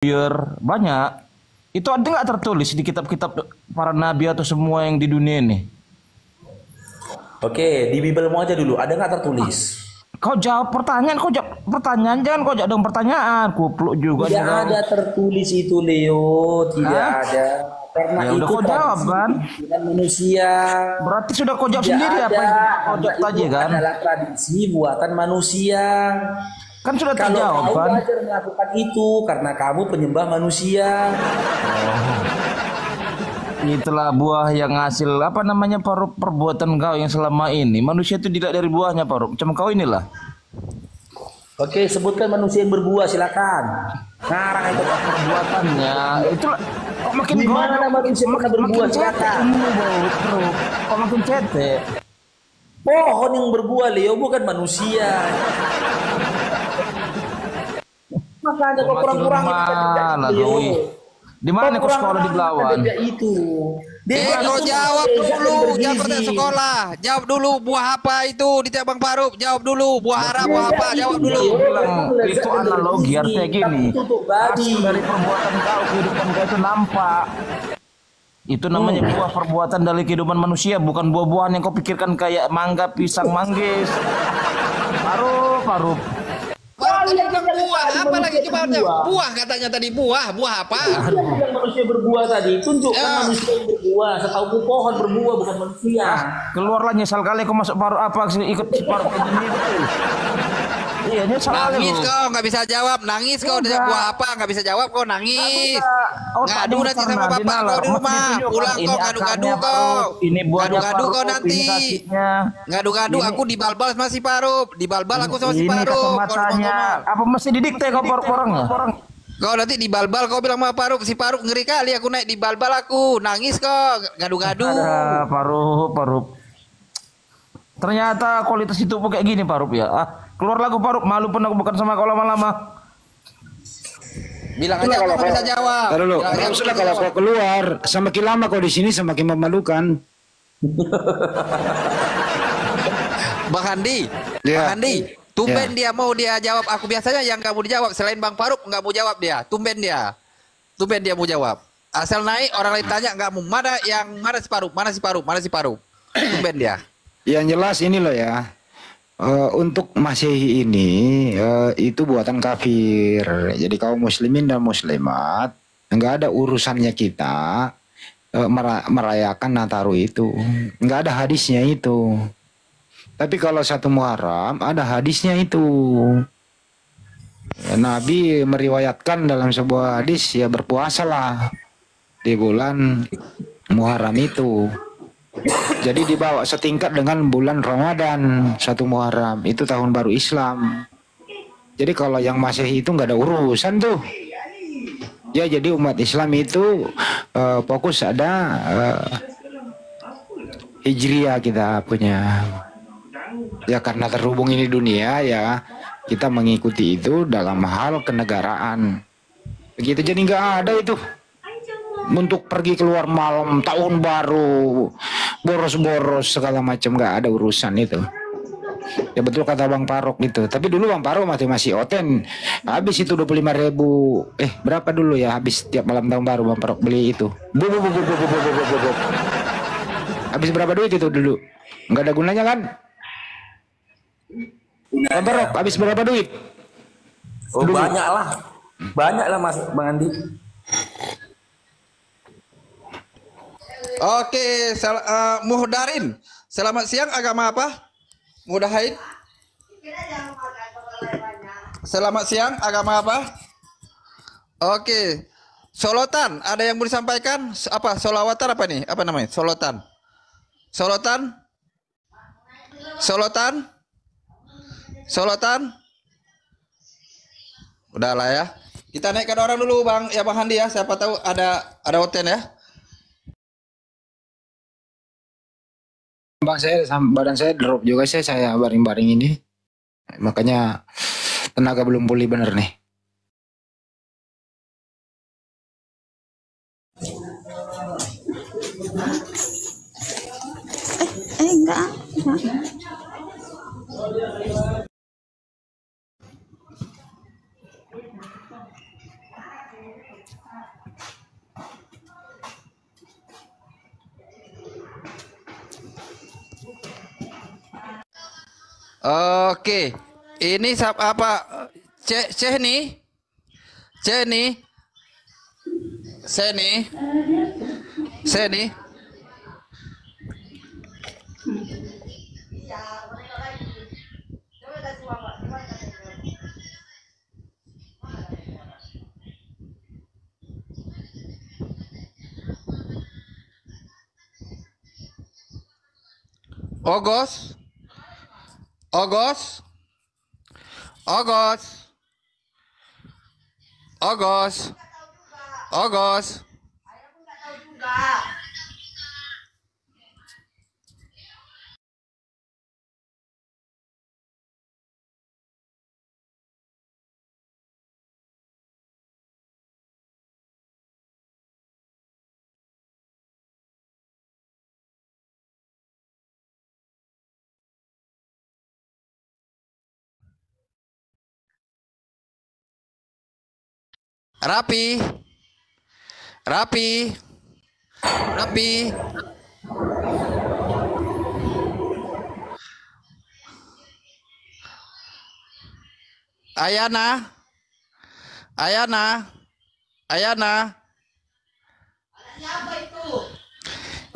biar banyak. Itu ada nggak tertulis di kitab-kitab para nabi atau semua yang di dunia ini? Oke, di Bibelmu aja dulu. Ada nggak tertulis? Kau jawab pertanyaan, jangan kau jawab dengan pertanyaan. Kupluk juga. Tidak ada tertulis itu, Leo. Tidak ada. Karena Ya udah itu kau jawab kan? manusia. Berarti sudah kau jawab Tidak sendiri ada. apa yang kau jawab Karena tadi itu kan? adalah tradisi buatan manusia. Kan sudah Kalau terjawab kamu kan? belajar melakukan itu karena kamu penyembah manusia. Itulah buah yang hasil apa namanya perbuatan kau yang selama ini. Manusia itu tidak dari buahnya Paruk. Macam kau inilah. Oke, sebutkan manusia yang berbuah, silakan. Ngarang itu Perbuatannya itulah. Kok makin di mana manusia pernah berbuah, silakan. Kok makin cetek. Pohon yang berbuah, Leo, bukan manusia. Makanya kok kurang-kurang mana kau? Di mana kau sekolah di Belawan? Itu. Kau jawab dulu, jangan pertanyaan sekolah. Jawab dulu buah apa itu di Bang Faruk. Jawab dulu buah arah, buah apa? Jawab dulu. Bilang itu analogi artinya gini. Hasil dari perbuatan kau kehidupan kau itu nampak. Itu namanya buah perbuatan dari kehidupan manusia, bukan buah-buahan yang kau pikirkan kayak mangga, pisang, manggis. Parup. Tadi bilang buah, apa lagi coba buah katanya tadi buah apa? Yang manusia berbuah tadi, tunjukkan manusia yang berbuah. Setahu pohon berbuah bukan manusia. Keluarlah nyesal kali kau masuk paruh apa ikut si paruh kayak gini. Iya nyesal kali. Nangis kau nggak bisa jawab, nangis kau udah buah apa nggak bisa jawab kau nangis. Ngadu nanti sama bapak kau di rumah, pulang kau ngadu-ngadu kau. Ini ngadu-ngadu kau nanti. Ngadu-ngadu aku dibalbal sama si Parup, dibalbal aku sama si Parup. Apa mesti didikte kau orang-orangnya? Kau nanti dibalbal kau bilang sama Parup, si Parup ngeri kali aku naik dibalbal aku, nangis kau, ngadu-ngadu. Parup. Ternyata kualitas itu kayak gini Parup ya. Keluar lagu Parup, malu pun aku bukan sama kau lama-lama. Bilang aja kalau bisa jawab. Sudah kalau kau keluar, semakin lama kau di sini semakin memalukan. Bang Handi, Bang Handi, tumben dia mau dia jawab. Aku biasanya yang kamu dijawab selain Bang Faruk nggak mau jawab dia. Tumben dia mau jawab. Asal naik orang lain tanya nggak mau. Mana si Faruk? Tumben dia. Yang jelas ini loh ya. Untuk Masehi ini itu buatan kafir. Jadi kaum muslimin dan muslimat nggak ada urusannya kita merayakan Nataru itu. Nggak ada hadisnya itu. Tapi kalau satu Muharram ada hadisnya itu. Nabi meriwayatkan dalam sebuah hadis ya berpuasalah di bulan Muharram itu. Jadi dibawa setingkat dengan bulan Ramadan satu Muharram itu tahun baru Islam. Jadi kalau yang Masehi itu nggak ada urusan tuh. Ya jadi umat Islam itu fokus ada Hijriah kita punya. Ya karena terhubung ini dunia ya kita mengikuti itu dalam hal kenegaraan. Begitu jadi nggak ada itu. Untuk pergi keluar malam tahun baru boros-boros segala macam nggak ada urusan itu. Ya betul kata Bang Parok gitu. Tapi dulu Bang Parok masih oten. Habis itu 25.000. Berapa dulu ya habis tiap malam tahun baru Bang Parok beli itu. Habis berapa duit itu dulu? Nggak ada gunanya kan? Bang Parok habis berapa duit? Oh dulu. Banyak lah Mas Bang Andi. Oke, Muhdarin. Selamat siang, agama apa? Mudahin. Selamat siang, agama apa? Oke. Solotan, ada yang mau disampaikan? Apa? Solawatan apa nih? Apa namanya? Solotan. Udahlah ya. Kita naikkan orang dulu, Bang. Ya Bang Handi ya. Siapa tahu ada hoten ya. Badan saya drop juga saya baring-baring ini. Makanya tenaga belum pulih bener nih. Enggak. Oke. Ini apa? Ceh nih. Ceh nih. Saya nih. Ogos. Rapi. Ayana.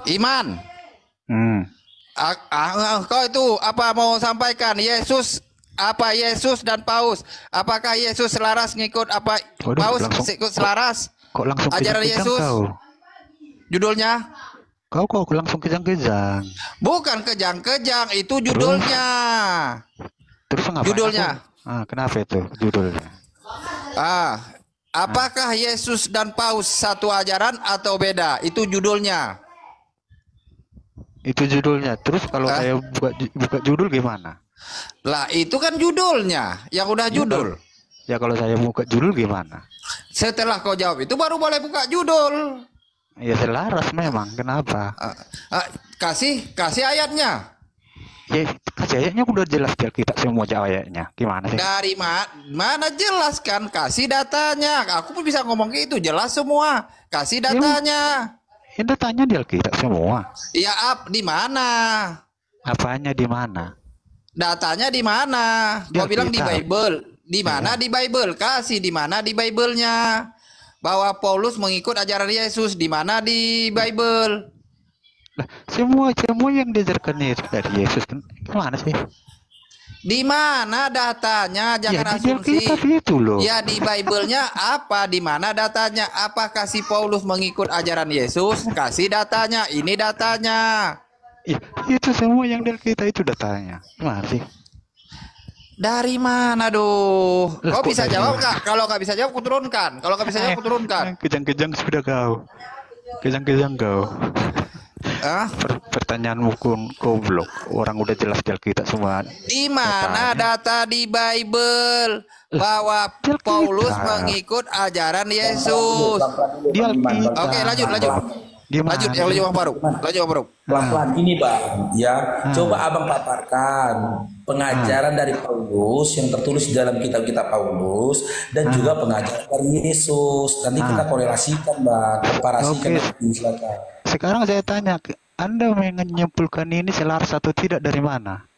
Iman. Kau itu apa mau sampaikan? Yesus dan Paus? Apakah Yesus selaras ngikut apa? Waduh, Paus langsung- ikut selaras? Kok langsung Ajaran kejang-kejang Yesus. kau? Judulnya? Kau kok langsung kejang-kejang? Bukan kejang-kejang, itu judulnya. Terus kenapa? Judulnya. Kenapa itu judulnya? Apakah Yesus dan Paus satu ajaran atau beda? Itu judulnya. Itu judulnya. Terus kalau saya buka judul gimana? Lah itu kan judulnya, yang udah judul. Ya kalau saya buka judul gimana? Setelah kau jawab itu baru boleh buka judul. Ya selaras memang. Kenapa? Kasih ayatnya. Ya kayaknya udah jelas kita semua ayatnya. Gimana sih? Dari mana jelas kan? Kasih datanya. Aku pun bisa ngomong gitu, jelas semua. Kasih datanya. Ya datanya di Alkitab semua. Ya di mana? Apanya di mana? Datanya di mana? Di Kau bilang di Alkitab. Bible. Di mana di Bible? Kasih di mana di Bible-nya? Bahwa Paulus mengikut ajaran Yesus di mana di Bible? Lah, semua yang diajarkan itu dari Yesus kan gimana sih? Di mana datanya? Jangan Ya di asumsi. Alkitab itu loh. Ya di Bible-nya apa? Di mana datanya? Apakah si Paulus mengikut ajaran Yesus? Kasih datanya. Ini datanya. Ya, itu semua yang di Alkitab itu datanya. Gimana sih? Dari mana doh? Lah, Kau kok bisa dari jawab mana? nggak? Kalau nggak bisa jawab, kuturunkan. Kalau nggak bisa jawab, kuturunkan. Kejang-kejang sudah kau. Kejang-kejang kau. Pertanyaanmu goblok. Orang udah jelas di Alkitab semua. Di mana data di Bible bahwa Di Alkitab. Paulus mengikut ajaran Yesus? Di Alkitab. Oke, lanjut. Gimana? Lanjut yang Bang Faruk. Pelan-pelan gini bang, ya coba abang paparkan pengajaran dari Paulus yang tertulis di dalam kitab-kitab Paulus dan juga pengajaran dari Yesus. Nanti kita korelasikan bang, komparasikan. Oke. Silakan. Sekarang saya tanya, Anda menyimpulkan ini selaras atau tidak dari mana?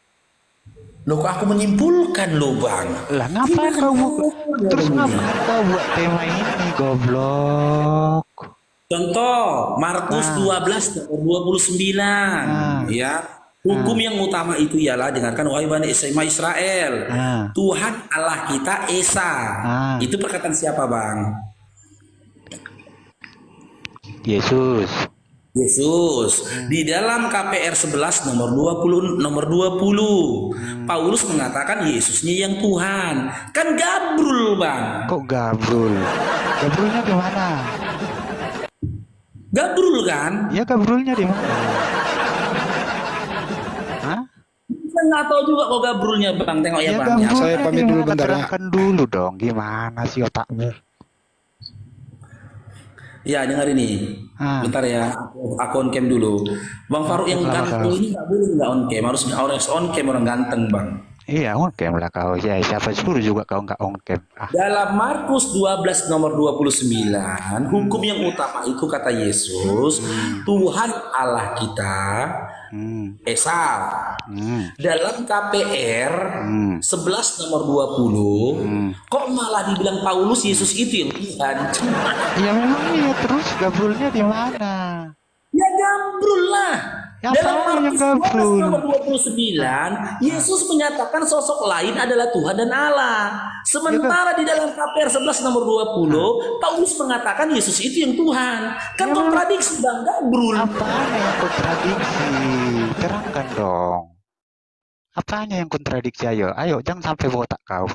Loh kok aku menyimpulkan loh bang? Lah ngapain kau terus ngapain kau buat tema ini goblok? Contoh Markus 12 nomor 29 ya. Hukum yang utama itu ialah, dengarkan wahai Bani Israel, Tuhan Allah kita Esa. Itu perkataan siapa bang? Yesus. Di dalam KPR 11 nomor 20 Paulus mengatakan Yesusnya yang Tuhan. Kan gabrul bang. Kok gabrul? Gabrulnya di mana? Gabrul kan? Ya gabrulnya di mana? Hah? Saya nggak tahu juga kok gabrulnya bang. Tengok ya bang. gabrulnya Saya pamit di dulu mana? bentar ya. Terangkan dulu dong, gimana sih otakmu? Ya dengar ini. Bentar ya. Aku on cam dulu. Bang Faruk yang ganteng ini nggak boleh nggak on cam. Harus on cam orang ganteng bang. Iya, on cam lah kau. Ya, siapa suruh juga kau nggak on cam? Dalam Markus 12 nomor 29, hukum yang utama itu kata Yesus, Tuhan Allah kita Esa. Dalam KPR 11 nomor 20, kok malah dibilang Paulus Yesus itu yang Tuhan? Ya memang iya, terus gabrulnya di mana? Ya gambrul lah. Ya, Dalam apa yang Markus 12 gambrul? nomor 29, Yesus menyatakan sosok lain adalah Tuhan dan Allah. Sementara di dalam KPR 11 nomor 20, Paulus mengatakan Yesus itu yang Tuhan. Kan kontradiksi Bang, gambrul. Apanya yang kontradiksi? Terangkan dong. Apanya yang kontradiksi? Ayo, jangan sampai botak kau.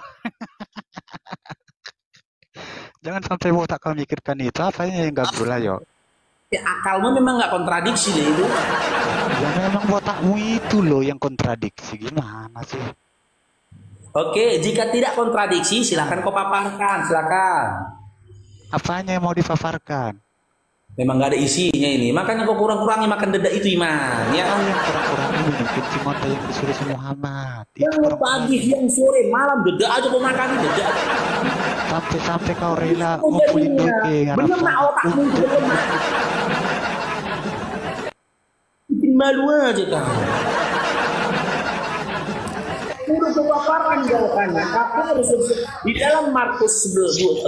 Jangan sampai botak kau mikirkan itu. Apanya yang gabrul? Ayo. Ya, akalmu memang nggak kontradiksi deh itu. Ya memang botakmu itu loh yang kontradiksi. Gimana sih? Oke, jika tidak kontradiksi, silakan kau paparkan, silakan. Apanya yang mau dipaparkan? Memang nggak ada isinya ini, makanya kau kurang-kurangi makan dedak itu Iman. Ya, Oh, yang kurang-kurang ini kunci mata yang disuruh si Muhammad. Itu yang pagi, siang, sore, malam dedak aja kau makan dedak. sampai kau rela ngumpulin daging. Bener nak otakmu itu bener. Bikin malu aja kan. Udah kepaparan jawabannya. Di dalam Markus 12:29,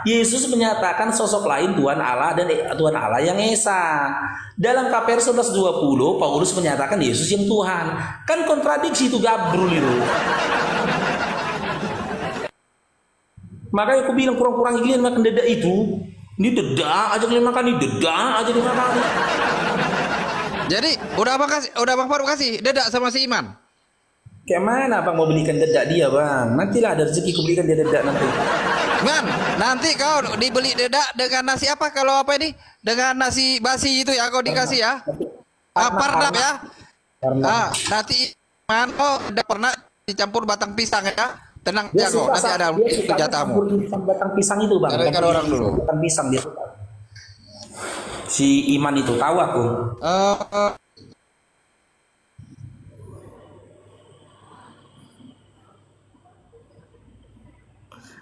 Yesus menyatakan sosok lain Tuhan Allah dan Tuhan Allah yang Esa. Dalam KPR 11:20, Paulus menyatakan Yesus yang Tuhan. Kan kontradiksi itu, gabrul itu. Makanya aku bilang kurang-kurang giliran makan dedak itu. Ini dedak aja kalian makan, ini dedak aja dimakan. Jadi udah Bang Faruk kasih dedak sama si Iman. Kayak mana Bang mau belikan dedak dia Bang? Nantilah ada rezeki ku belikan dia dedak nanti. Iman, nanti kau dibeli dedak dengan nasi apa kalau apa ini? Dengan nasi basi itu ya kau dikasih ya. Parnap ya. Nanti Iman udah pernah dicampur batang pisang ya. Tenang Dia jago, suka nanti ada dia suka jatahmu. batang pisang itu Bang. Carikan orang dulu. Batang pisang dia suka. Si Iman itu tahu aku.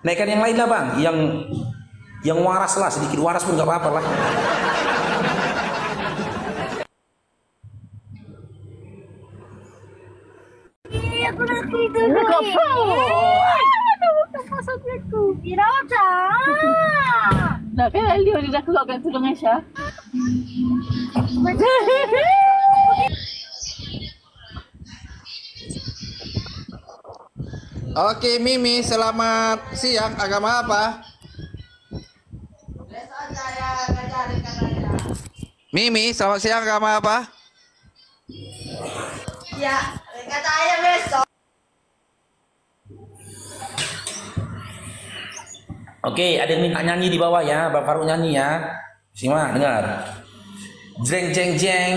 Naikkan yang lain lah Bang, yang waras lah, sedikit waras pun nggak apa-apa lah. Aku nak tidur dulu. Pasal-pasal dirawat dah. Dah kan dia dah keluar kat tudung Aisyah. Oke Mimi, selamat siang. Agama apa? Mimi, selamat siang. Agama apa? Ya, kata ayah besok. Oke, ada yang minta nyanyi di bawah ya, Bang Faruk nyanyi ya. Simak, dengar. Jeng jeng jeng.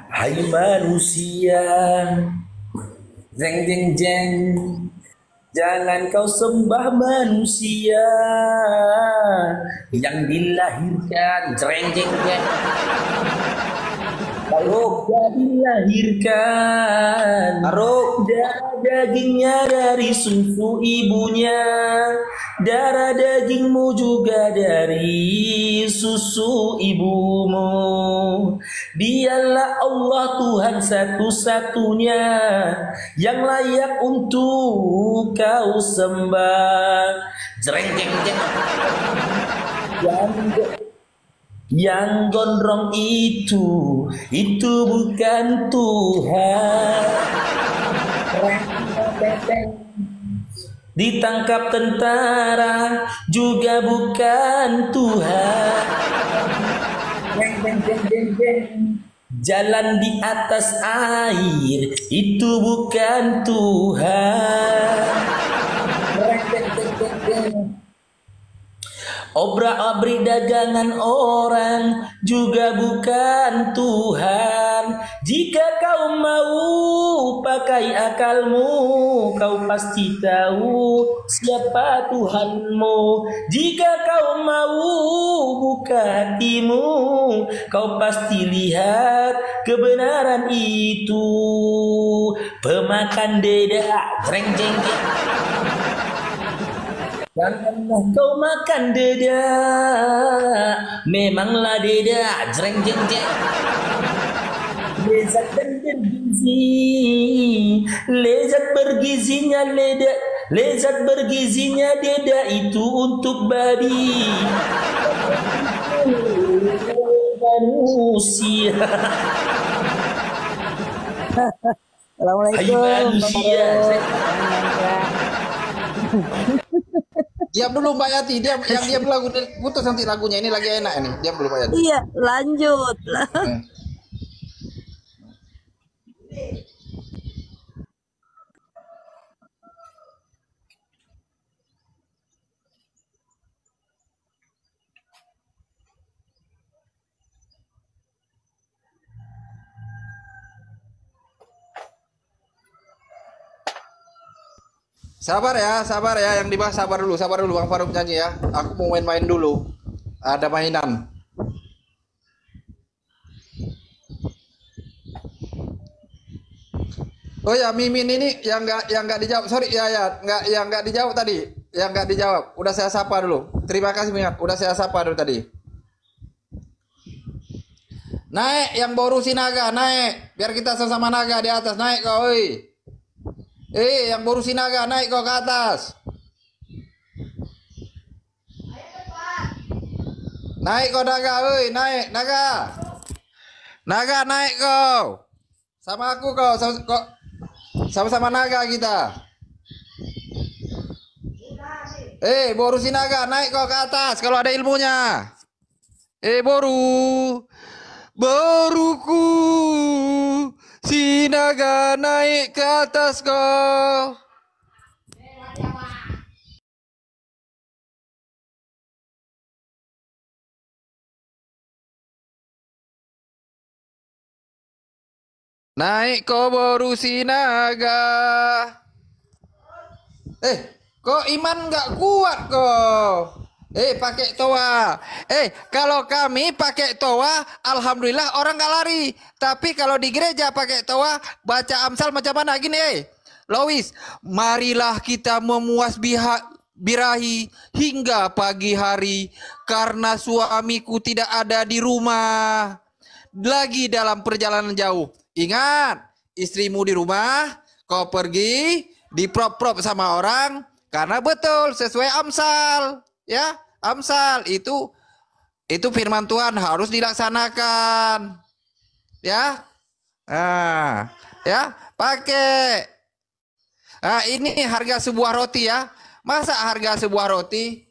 Hai manusia. Jeng jeng jeng. Jangan kau sembah manusia yang dilahirkan. Jeng jeng jeng. Kalau dilahirkan, darah dagingnya dari susu ibunya, darah dagingmu juga dari susu ibumu. Dialah Allah Tuhan satu-satunya yang layak untuk kau sembah. Jreng jeng jeng. Yang gondrong itu bukan Tuhan. Ditangkap tentara juga bukan Tuhan. Jalan di atas air itu bukan Tuhan. Obrak-abrik dagangan orang juga bukan Tuhan. Jika kau mau pakai akalmu, kau pasti tahu siapa Tuhanmu. Jika kau mau buka hatimu, kau pasti lihat kebenaran itu. Pemakan dedak, jreng jeng jeng. Janganlah kau makan deda, memanglah deda jreng jeng jeng. Lezat dan bergizi, lezat bergizinya leda, lezat bergizinya deda itu untuk babi. Manusia. Assalamualaikum. Hai manusia. Diam dulu Mbak Yati, diam, yang diam lagu putus nanti lagunya, ini lagi enak ini. Diam dulu Mbak Yati. Iya, lanjut. Sabar ya, yang dibahas sabar dulu Bang Faruk nyanyi ya. Aku mau main-main dulu. Ada mainan. Oh ya, Mimin ini yang nggak dijawab. Sorry ya, yang nggak dijawab tadi. Yang nggak dijawab. Udah saya sapa dulu. Terima kasih Mimin. Udah saya sapa dulu tadi. Naik yang baru si naga, naik. Biar kita sama-sama naga di atas. Naik kau, oi. Yang baru si naga, naik kau ke atas. Naik kau naga, oi, naik naga. Naga naik kau. Sama aku kau, sama-sama naga kita. Boru si naga, naik kau ke atas kalau ada ilmunya. Boruku si naga naik ke atas kau. Naik kau boru si naga. Kok iman nggak kuat kok? Pakai toa. Kalau kami pakai toa, alhamdulillah orang nggak lari. Tapi kalau di gereja pakai toa, baca Amsal macam mana gini, Lois, marilah kita memuas birahi hingga pagi hari, karena suamiku tidak ada di rumah, lagi dalam perjalanan jauh. Ingat, istrimu di rumah, kau pergi diprop-prop sama orang, karena betul sesuai Amsal, ya. Amsal itu firman Tuhan harus dilaksanakan, ya. Ya, pakai. Ini harga sebuah roti ya. Masa harga sebuah roti?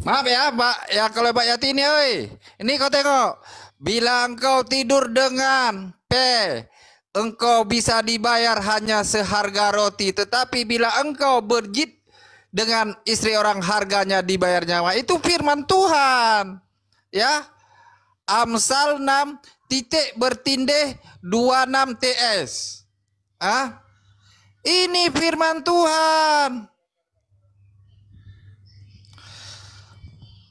Maaf ya Mbak, ya kalau Mbak Yati ini, ini kau tengok, bilang kau tidur dengan engkau bisa dibayar hanya seharga roti, tetapi bila engkau berjit dengan istri orang harganya dibayar nyawa. Itu firman Tuhan, ya. Amsal 6 titik bertindih 26 TS. Ini firman Tuhan.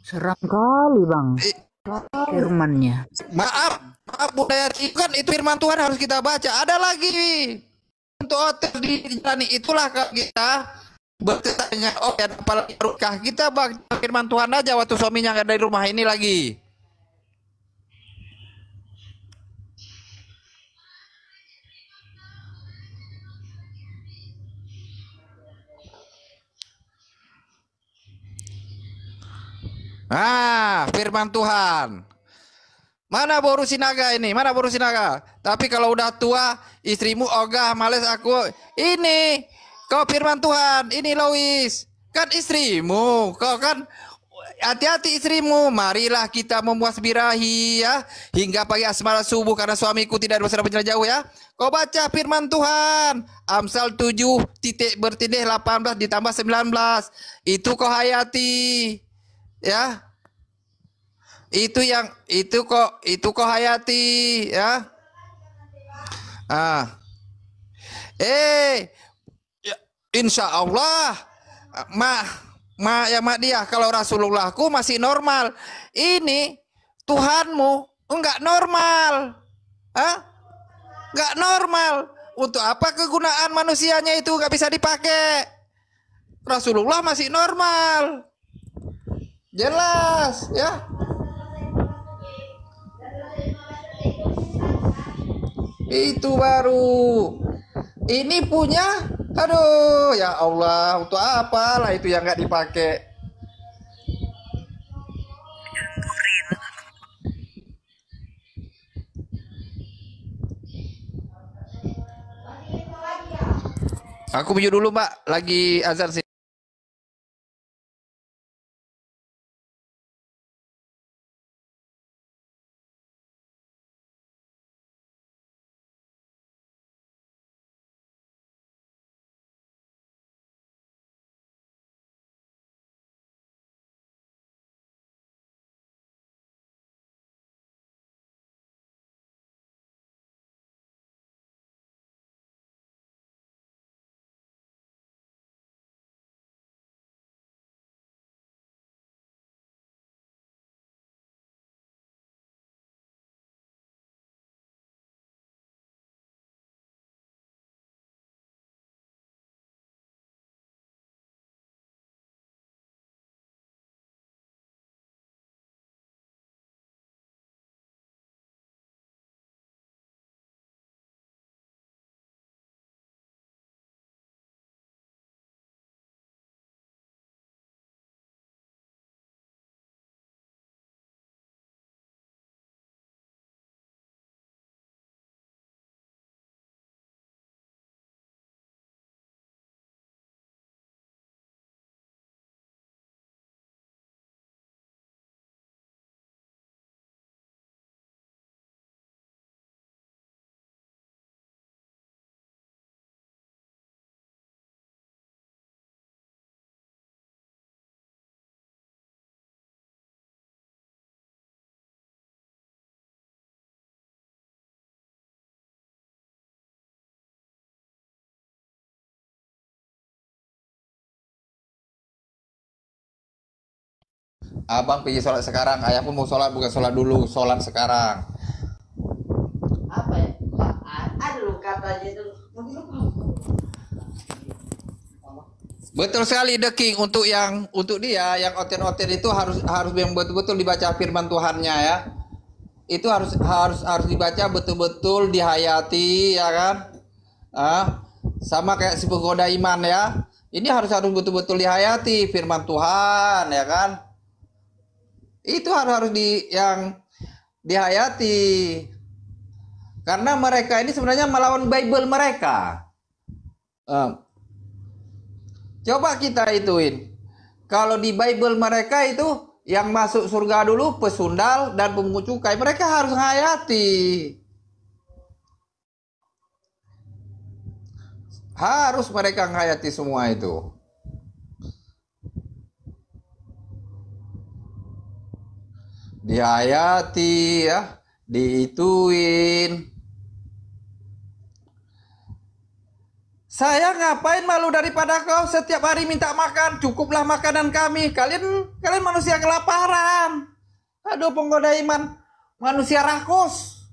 Seram kali Bang firmannya. Maaf budaya itu kan, itu firman Tuhan harus kita baca. Ada lagi untuk hotel di jalan, itulah kita bertanya, apalagi berkah, kita baca firman Tuhan aja waktu suaminya nggak dari rumah ini lagi. Firman Tuhan. Mana boru sinaga ini? Mana boru sinaga? Tapi kalau udah tua, istrimu ogah, males aku. Ini, kau firman Tuhan. Ini Lois. Kan istrimu. Kau kan hati-hati istrimu. Marilah kita memuas birahi ya hingga pagi asmara subuh karena suamiku tidak bersama penjara jauh ya. Kau baca firman Tuhan Amsal 7 titik bertindih 18 ditambah 19. Itu kau hayati ya. Itu kau hayati ya. Insya Allah mak dia kalau Rasulullahku masih normal. Ini Tuhanmu enggak normal. Enggak normal. Untuk apa kegunaan manusianya itu enggak bisa dipakai? Rasulullah masih normal. Jelas ya. Itu baru. Ini punya, aduh ya Allah, untuk apa lah itu yang nggak dipakai. Aku pergi dulu Mbak, lagi azan sih. Abang pergi sholat sekarang, ayah pun mau sholat, bukan sholat dulu, sholat sekarang. Apa ya? Ada loh katanya itu. Betul sekali The King, untuk dia yang oten-oten itu harus yang betul-betul dibaca firman Tuhannya ya. Itu harus dibaca betul-betul, dihayati ya kan. Sama kayak si penggoda iman ya. Ini harus betul-betul dihayati firman Tuhan ya kan. Itu harus dihayati. Karena mereka ini sebenarnya melawan Bible mereka. Coba kita ituin. Kalau di Bible mereka itu yang masuk surga dulu pesundal dan pemungut cukai. Mereka harus hayati. Harus mereka menghayati semua itu. Dihayati ya, diituin. Saya ngapain malu daripada kau setiap hari minta makan, cukuplah makanan kami. Kalian manusia kelaparan. Aduh penggoda iman, manusia rakus.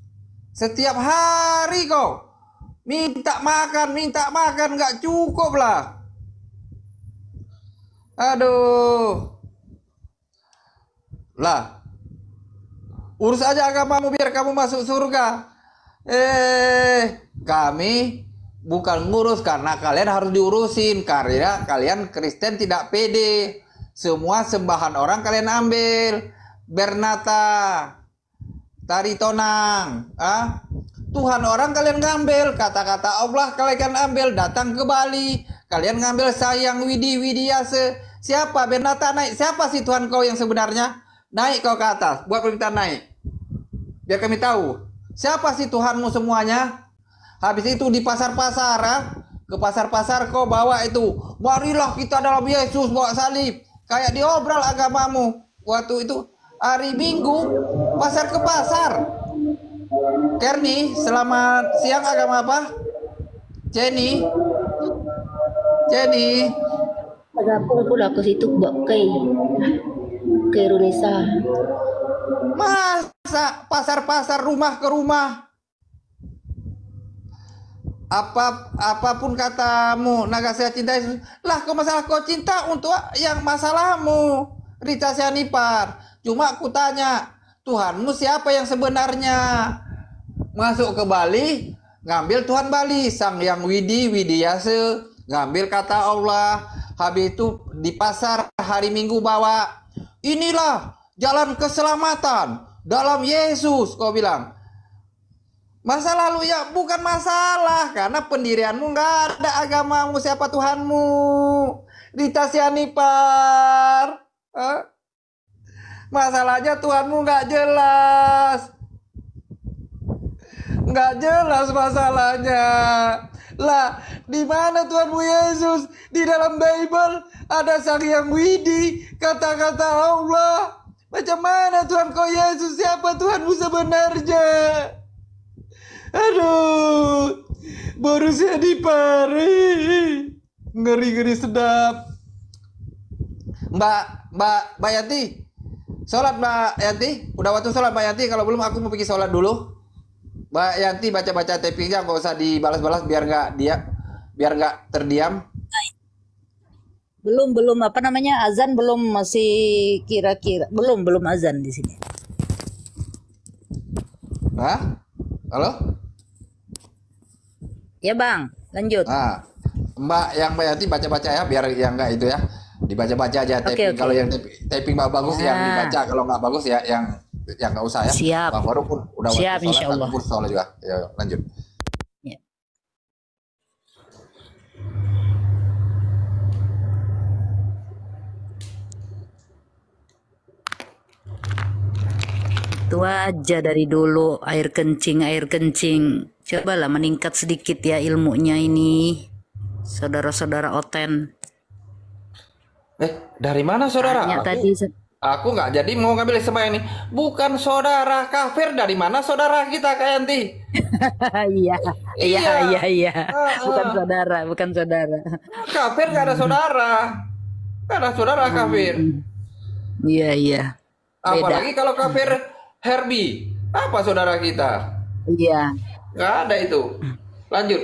Setiap hari kau minta makan, nggak cukup lah. Aduh. Lah. Urus aja agamamu biar kamu masuk surga. Kami bukan ngurus karena kalian harus diurusin. Karena kalian Kristen tidak pede. Semua sembahan orang kalian ambil. Bernata, tari tonang, Tuhan orang kalian ngambil. Kata-kata Allah kalian ambil. Datang ke Bali, Kalian ngambil sayang Widiase. Siapa? Bernata naik. Siapa sih Tuhan kau yang sebenarnya? Naik kau ke atas. Buat permintaan naik. Biar kami tahu. Siapa sih Tuhanmu semuanya? Habis itu di pasar-pasar, ke pasar-pasar kau bawa itu. Marilah kita dalam Yesus, bawa salib. Kayak diobral agamamu. Waktu itu hari Minggu, pasar ke pasar. Kerni, selamat siang, agama apa? Jenny. Agapung pula ke situ buat ke Indonesia. Masa pasar-pasar, rumah ke rumah. Apapun katamu, naga saya cinta Yesus. Lah kau masalah kau cinta untuk yang masalahmu. Rita Sianipar. Cuma aku tanya, Tuhanmu siapa yang sebenarnya? Masuk ke Bali, ngambil Tuhan Bali, Sang Yang Widiase, ngambil kata Allah. Habis itu di pasar hari Minggu bawa, inilah jalan keselamatan dalam Yesus, kau bilang. Masa lalu ya bukan masalah, karena pendirianmu nggak ada agamamu, siapa Tuhanmu. Rita Sianipar. Masalahnya Tuhanmu nggak jelas. Nggak jelas masalahnya. Lah, di mana Tuhanmu Yesus? Di dalam Bible ada Sang Yang Widi, kata-kata Allah. Macam mana Tuhan kau Yesus? Siapa Tuhanmu sebenarnya? Aduh, baru saya dipari. Ngeri-ngeri sedap. Mbak Yanti, sholat Mbak Yanti. Udah waktu sholat Mbak Yanti. Kalau belum aku mau pergi sholat dulu. Mbak Yanti baca-baca tapingnya, nggak usah dibalas-balas biar nggak terdiam. Belum apa namanya, azan belum, masih kira-kira belum azan di sini. Hah? Halo? Ya Bang, lanjut. Nah, Mbak Yanti baca-baca ya, biar yang nggak itu ya, dibaca-baca aja taping. Okay. Kalau yang taping bagus yang dibaca, kalau nggak bagus ya yang nggak usah ya. Siap. Bang Faruk pun udah siap, insya Allah. Insyaallah. Juga. Ya, lanjut. Ya. Itu aja dari dulu, air kencing. Cobalah meningkat sedikit ya ilmunya ini, saudara-saudara Oten. Dari mana saudara? Aku nggak jadi mau ngambil sama ini. Bukan saudara kafir, dari mana saudara kita Kak Yanti? Iya. Bukan saudara. Kafir nggak ada saudara. Nggak ada saudara kafir. Iya. Apalagi kalau kafir Herbie. Apa saudara kita? Iya. Nggak ada itu. Lanjut.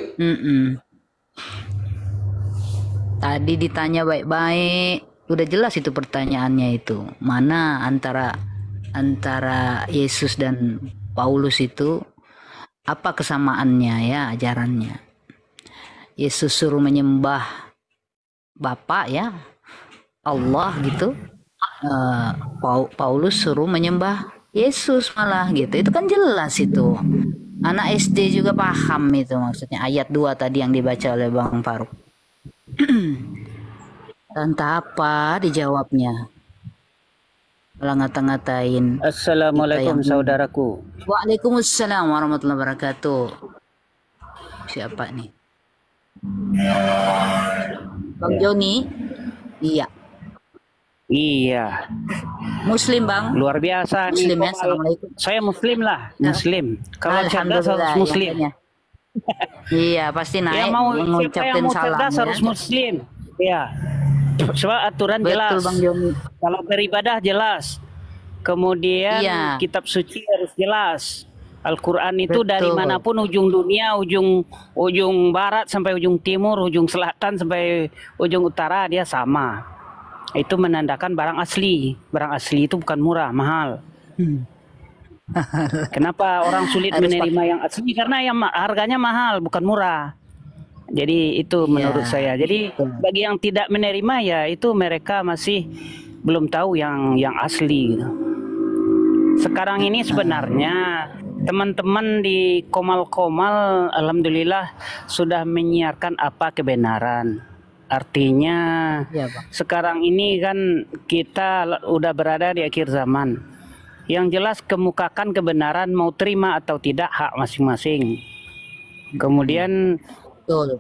Tadi ditanya baik-baik. Udah jelas itu pertanyaannya itu. Mana antara Yesus dan Paulus itu, apa kesamaannya ya ajarannya? Yesus suruh menyembah Bapa ya, Allah gitu. Paulus suruh menyembah Yesus malah gitu. Itu kan jelas itu. Anak SD juga paham itu maksudnya. Ayat 2 tadi yang dibaca oleh Bang Faruk. Entah apa dijawabnya. Malah ngata-ngatain. Assalamualaikum saudaraku. Waalaikumsalam warahmatullahi wabarakatuh. Siapa nih? Bang Joni? Iya. Muslim Bang? Luar biasa. Muslim ya, assalamualaikum. Saya Muslim lah, Muslim. Kalau cerdas harus Muslim. Iya, pasti naik. Ya, mengucapkan salam. Cerdas harus Muslim. Iya. Sebab aturan jelas. Bang Joni. Kalau beribadah jelas. Kemudian kitab suci harus jelas. Al-Quran itu dari manapun ujung dunia, ujung barat sampai ujung timur, ujung selatan sampai ujung utara dia sama. Itu menandakan barang asli. Barang asli itu bukan murah, mahal. Kenapa orang sulit menerima yang asli? Karena yang harganya mahal, bukan murah. Jadi itu menurut saya. Jadi bagi yang tidak menerima ya itu mereka masih belum tahu yang asli. Sekarang ini sebenarnya teman-teman di Komal-Komal alhamdulillah sudah menyiarkan apa kebenaran. Artinya Ya, Bang. sekarang ini kan kita udah berada di akhir zaman. Yang jelas kemukakan kebenaran, mau terima atau tidak hak masing-masing. Kemudian Betul.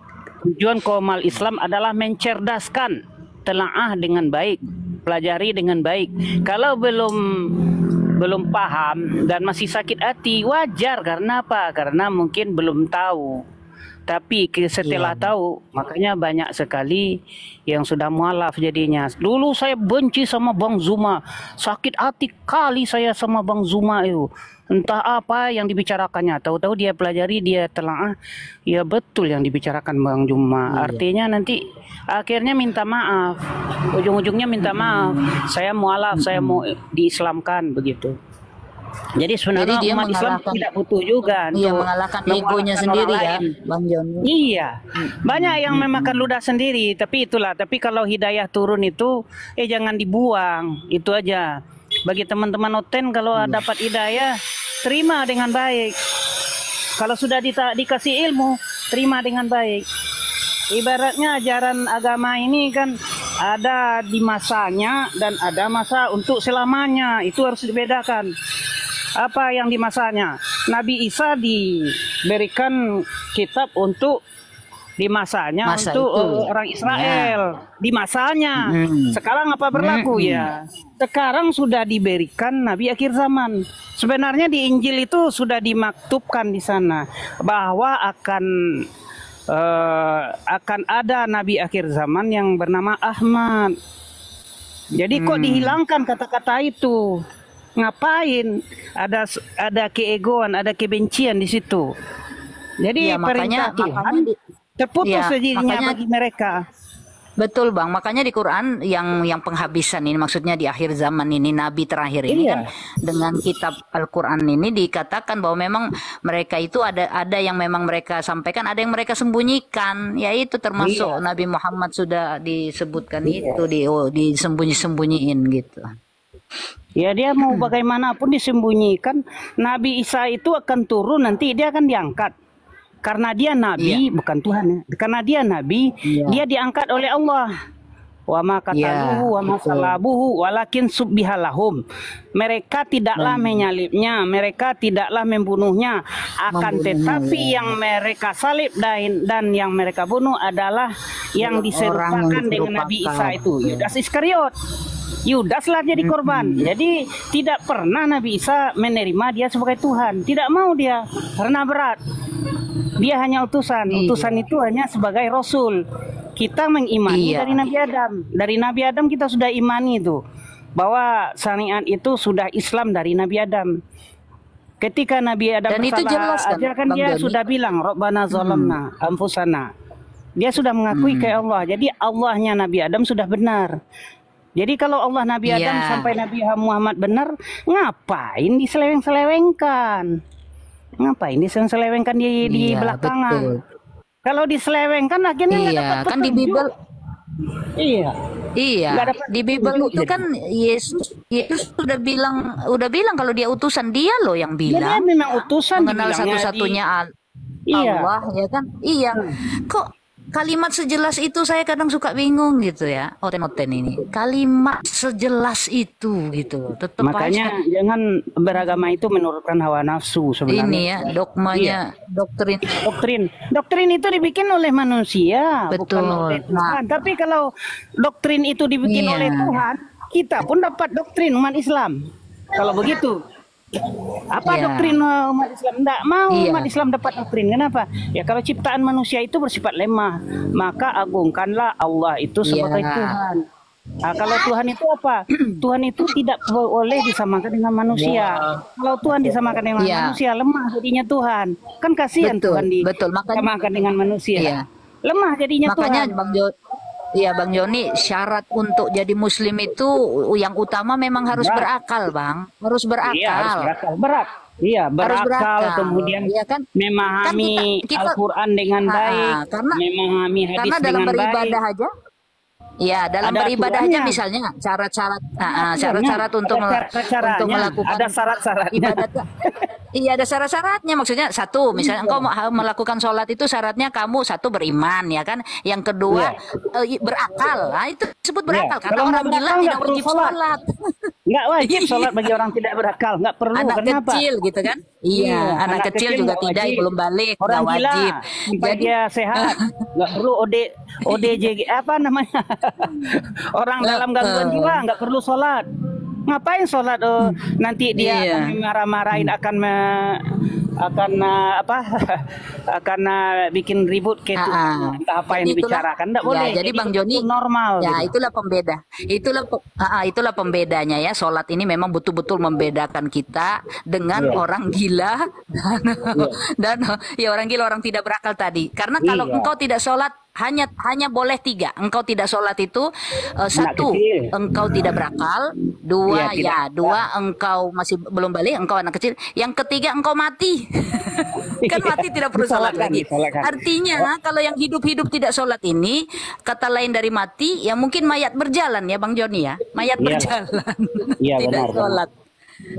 tujuan komal Islam adalah mencerdaskan, telaah dengan baik, pelajari dengan baik. Kalau belum paham dan masih sakit hati, wajar. Karena apa? Karena mungkin belum tahu. Tapi setelah tahu, makanya banyak sekali yang sudah mualaf jadinya. Dulu saya benci sama Bang Zuma, sakit hati kali saya sama Bang Zuma itu. Entah apa yang dibicarakannya, tahu-tahu dia pelajari, dia telaah, ya betul yang dibicarakan Bang Zuma. Artinya nanti akhirnya minta maaf, ujung-ujungnya minta maaf. Saya mualaf, saya mau diislamkan begitu. Jadi sebenarnya Jadi dia umat Islam mengalahkan- tidak butuh juga Iya, untuk mengalahkan egonya mengalahkan sendiri orang ya, lain. Bang Joni. Iya, banyak yang memakan ludah sendiri, tapi itulah. Tapi kalau hidayah turun itu, jangan dibuang, itu aja. Bagi teman-teman Oten, kalau dapat hidayah, terima dengan baik. Kalau sudah dikasih ilmu, terima dengan baik. Ibaratnya ajaran agama ini kan ada di masanya dan ada masa untuk selamanya. Itu harus dibedakan. Apa yang di masanya? Nabi Isa diberikan kitab untuk di masanya Masa untuk itu. orang Israel di masanya. Sekarang apa berlaku ya? Sekarang sudah diberikan Nabi akhir zaman. Sebenarnya di Injil itu sudah dimaktubkan di sana bahwa akan ada Nabi akhir zaman yang bernama Ahmad. Jadi kok dihilangkan kata-kata itu? Ngapain? Ada keegoan, ada kebencian di situ. Jadi Iya, perintah Tuhan terputus jadinya makanya- bagi mereka. Betul Bang, makanya di Quran yang penghabisan ini, maksudnya di akhir zaman ini, Nabi terakhir ini kan dengan kitab Al-Quran ini dikatakan bahwa memang mereka itu ada yang memang mereka sampaikan, ada yang mereka sembunyikan, yaitu termasuk Nabi Muhammad sudah disebutkan itu disembunyi-sembunyiin gitu. Ya dia mau bagaimanapun disembunyikan. Nabi Isa itu akan turun nanti, dia akan diangkat. Karena dia nabi, bukan Tuhan ya. Karena dia nabi, dia diangkat oleh Allah. Wa ma qataluhu wa ma salabuhu walakin subbihalahum. Mereka tidaklah menyalibnya, mereka tidaklah membunuhnya, akan tetapi yang mereka salib dan yang mereka bunuh adalah yang diserupakan dengan Nabi Isa itu, Yudas Iskariot. Yudaslah jadi korban. Jadi tidak pernah Nabi Isa menerima dia sebagai Tuhan. Tidak mau dia karena berat. Dia hanya utusan. Utusan itu hanya sebagai Rasul. Kita mengimani dari Nabi Adam. Dari Nabi Adam kita sudah imani itu bahwa syariat itu sudah Islam dari Nabi Adam. Ketika Nabi Adam Dan itu jelas kan, aja kan Bang dia Joni? sudah bilang Rabbana zalamna anfusana. Dia sudah mengakui ke Allah. Jadi Allahnya Nabi Adam sudah benar. Jadi kalau Allah Nabi Adam sampai Nabi Muhammad benar, ngapain diseleweng-selewengkan? Ngapain diseleweng-selewengkan di belakangan? Betul. Kalau diselewengkan akhirnya nggak dapat Iya, kan di petunjuk. Bible. Iya. Iya, Nggak dapat di Bible petunjuk itu jadi. kan Yesus udah bilang kalau dia utusan, dia loh yang Dia bilang. memang utusan Mengenal dibilangnya satu-satunya Iya. Allah, ya kan? Iya. Kok kalimat sejelas itu saya kadang suka bingung gitu ya, Oten-Oten ini. Kalimat sejelas itu gitu. Tetap Makanya aja jangan beragama itu menurutkan hawa nafsu sebenarnya. ini ya dogmanya, doktrin. Doktrin itu dibikin oleh manusia, Betul. bukan oleh Tuhan. Tapi kalau doktrin itu dibikin Iya. oleh Tuhan, kita pun dapat doktrin umat Islam. Kalau begitu, apa Iya. doktrin umat Islam? Tidak mau Iya. umat Islam dapat doktrin. Kenapa? Ya kalau ciptaan manusia itu bersifat lemah, maka agungkanlah Allah itu sebagai Iya. Tuhan. Nah, kalau Tuhan itu apa? Tuhan itu tidak boleh disamakan dengan manusia. Kalau Tuhan disamakan dengan Iya. manusia, lemah jadinya Tuhan. Kan kasihan Betul, Tuhan betul. Makanya- disamakan dengan manusia. Iya. Lemah jadinya Makanya Tuhan. Bang Joni, syarat untuk jadi muslim itu yang utama memang harus berakal, Bang. Harus berakal. Iya, harus berakal. Berat. Iya, Harus berakal, berakal. kemudian Iya kan? memahami Kan kita- Al-Quran dengan baik, karena memahami hadis karena dalam dengan baik. beribadah aja, Ya, dalam Ada beribadah aja aturannya. misalnya syarat-syarat Aturannya. syarat-syarat untuk Ada cara-caranya. untuk melakukan Ada syarat-syaratnya. ibadat. Iya, ada syarat-syaratnya. Maksudnya satu, misalnya engkau melakukan sholat itu syaratnya kamu satu beriman ya kan. Yang kedua berakal. Nah, itu disebut berakal karena Kalau orang nggak gila berakal, tidak nggak perlu wajib sholat. sholat. Nggak wajib sholat bagi orang tidak berakal, nggak perlu. Anak Kenapa? kecil gitu kan. Iya, anak kecil juga nggak tidak, wajib. belum balik, Orang nggak gila wajib. sampai dia sehat, nggak perlu ODGJ apa namanya? Orang dalam gangguan jiwa nggak perlu sholat. Ngapain sholat? Nanti dia Iya. akan marah-marahin, akan bikin ribut gitu. Entah apa yang Jadi itulah- dibicarakan, nggak boleh. Ya, jadi Bang Joni itu normal. Ya, gitu. itulah pembeda. Itulah pembedanya ya. Sholat ini memang betul-betul membedakan kita dengan orang gila dan ya orang gila, orang tidak berakal tadi. Karena kalau Iya. engkau tidak sholat hanya boleh 3. Engkau tidak sholat itu satu, kecil. engkau tidak berakal. Dua, Iya, dua engkau masih belum balik, engkau anak kecil. Yang ketiga engkau mati. Kan mati tidak perlu sholat lagi. Disolatkan. Artinya kalau yang hidup-hidup tidak sholat ini, kata lain dari mati, ya mungkin mayat berjalan ya Bang Joni ya. Mayat Iya. berjalan. Iya, Tidak benar. sholat.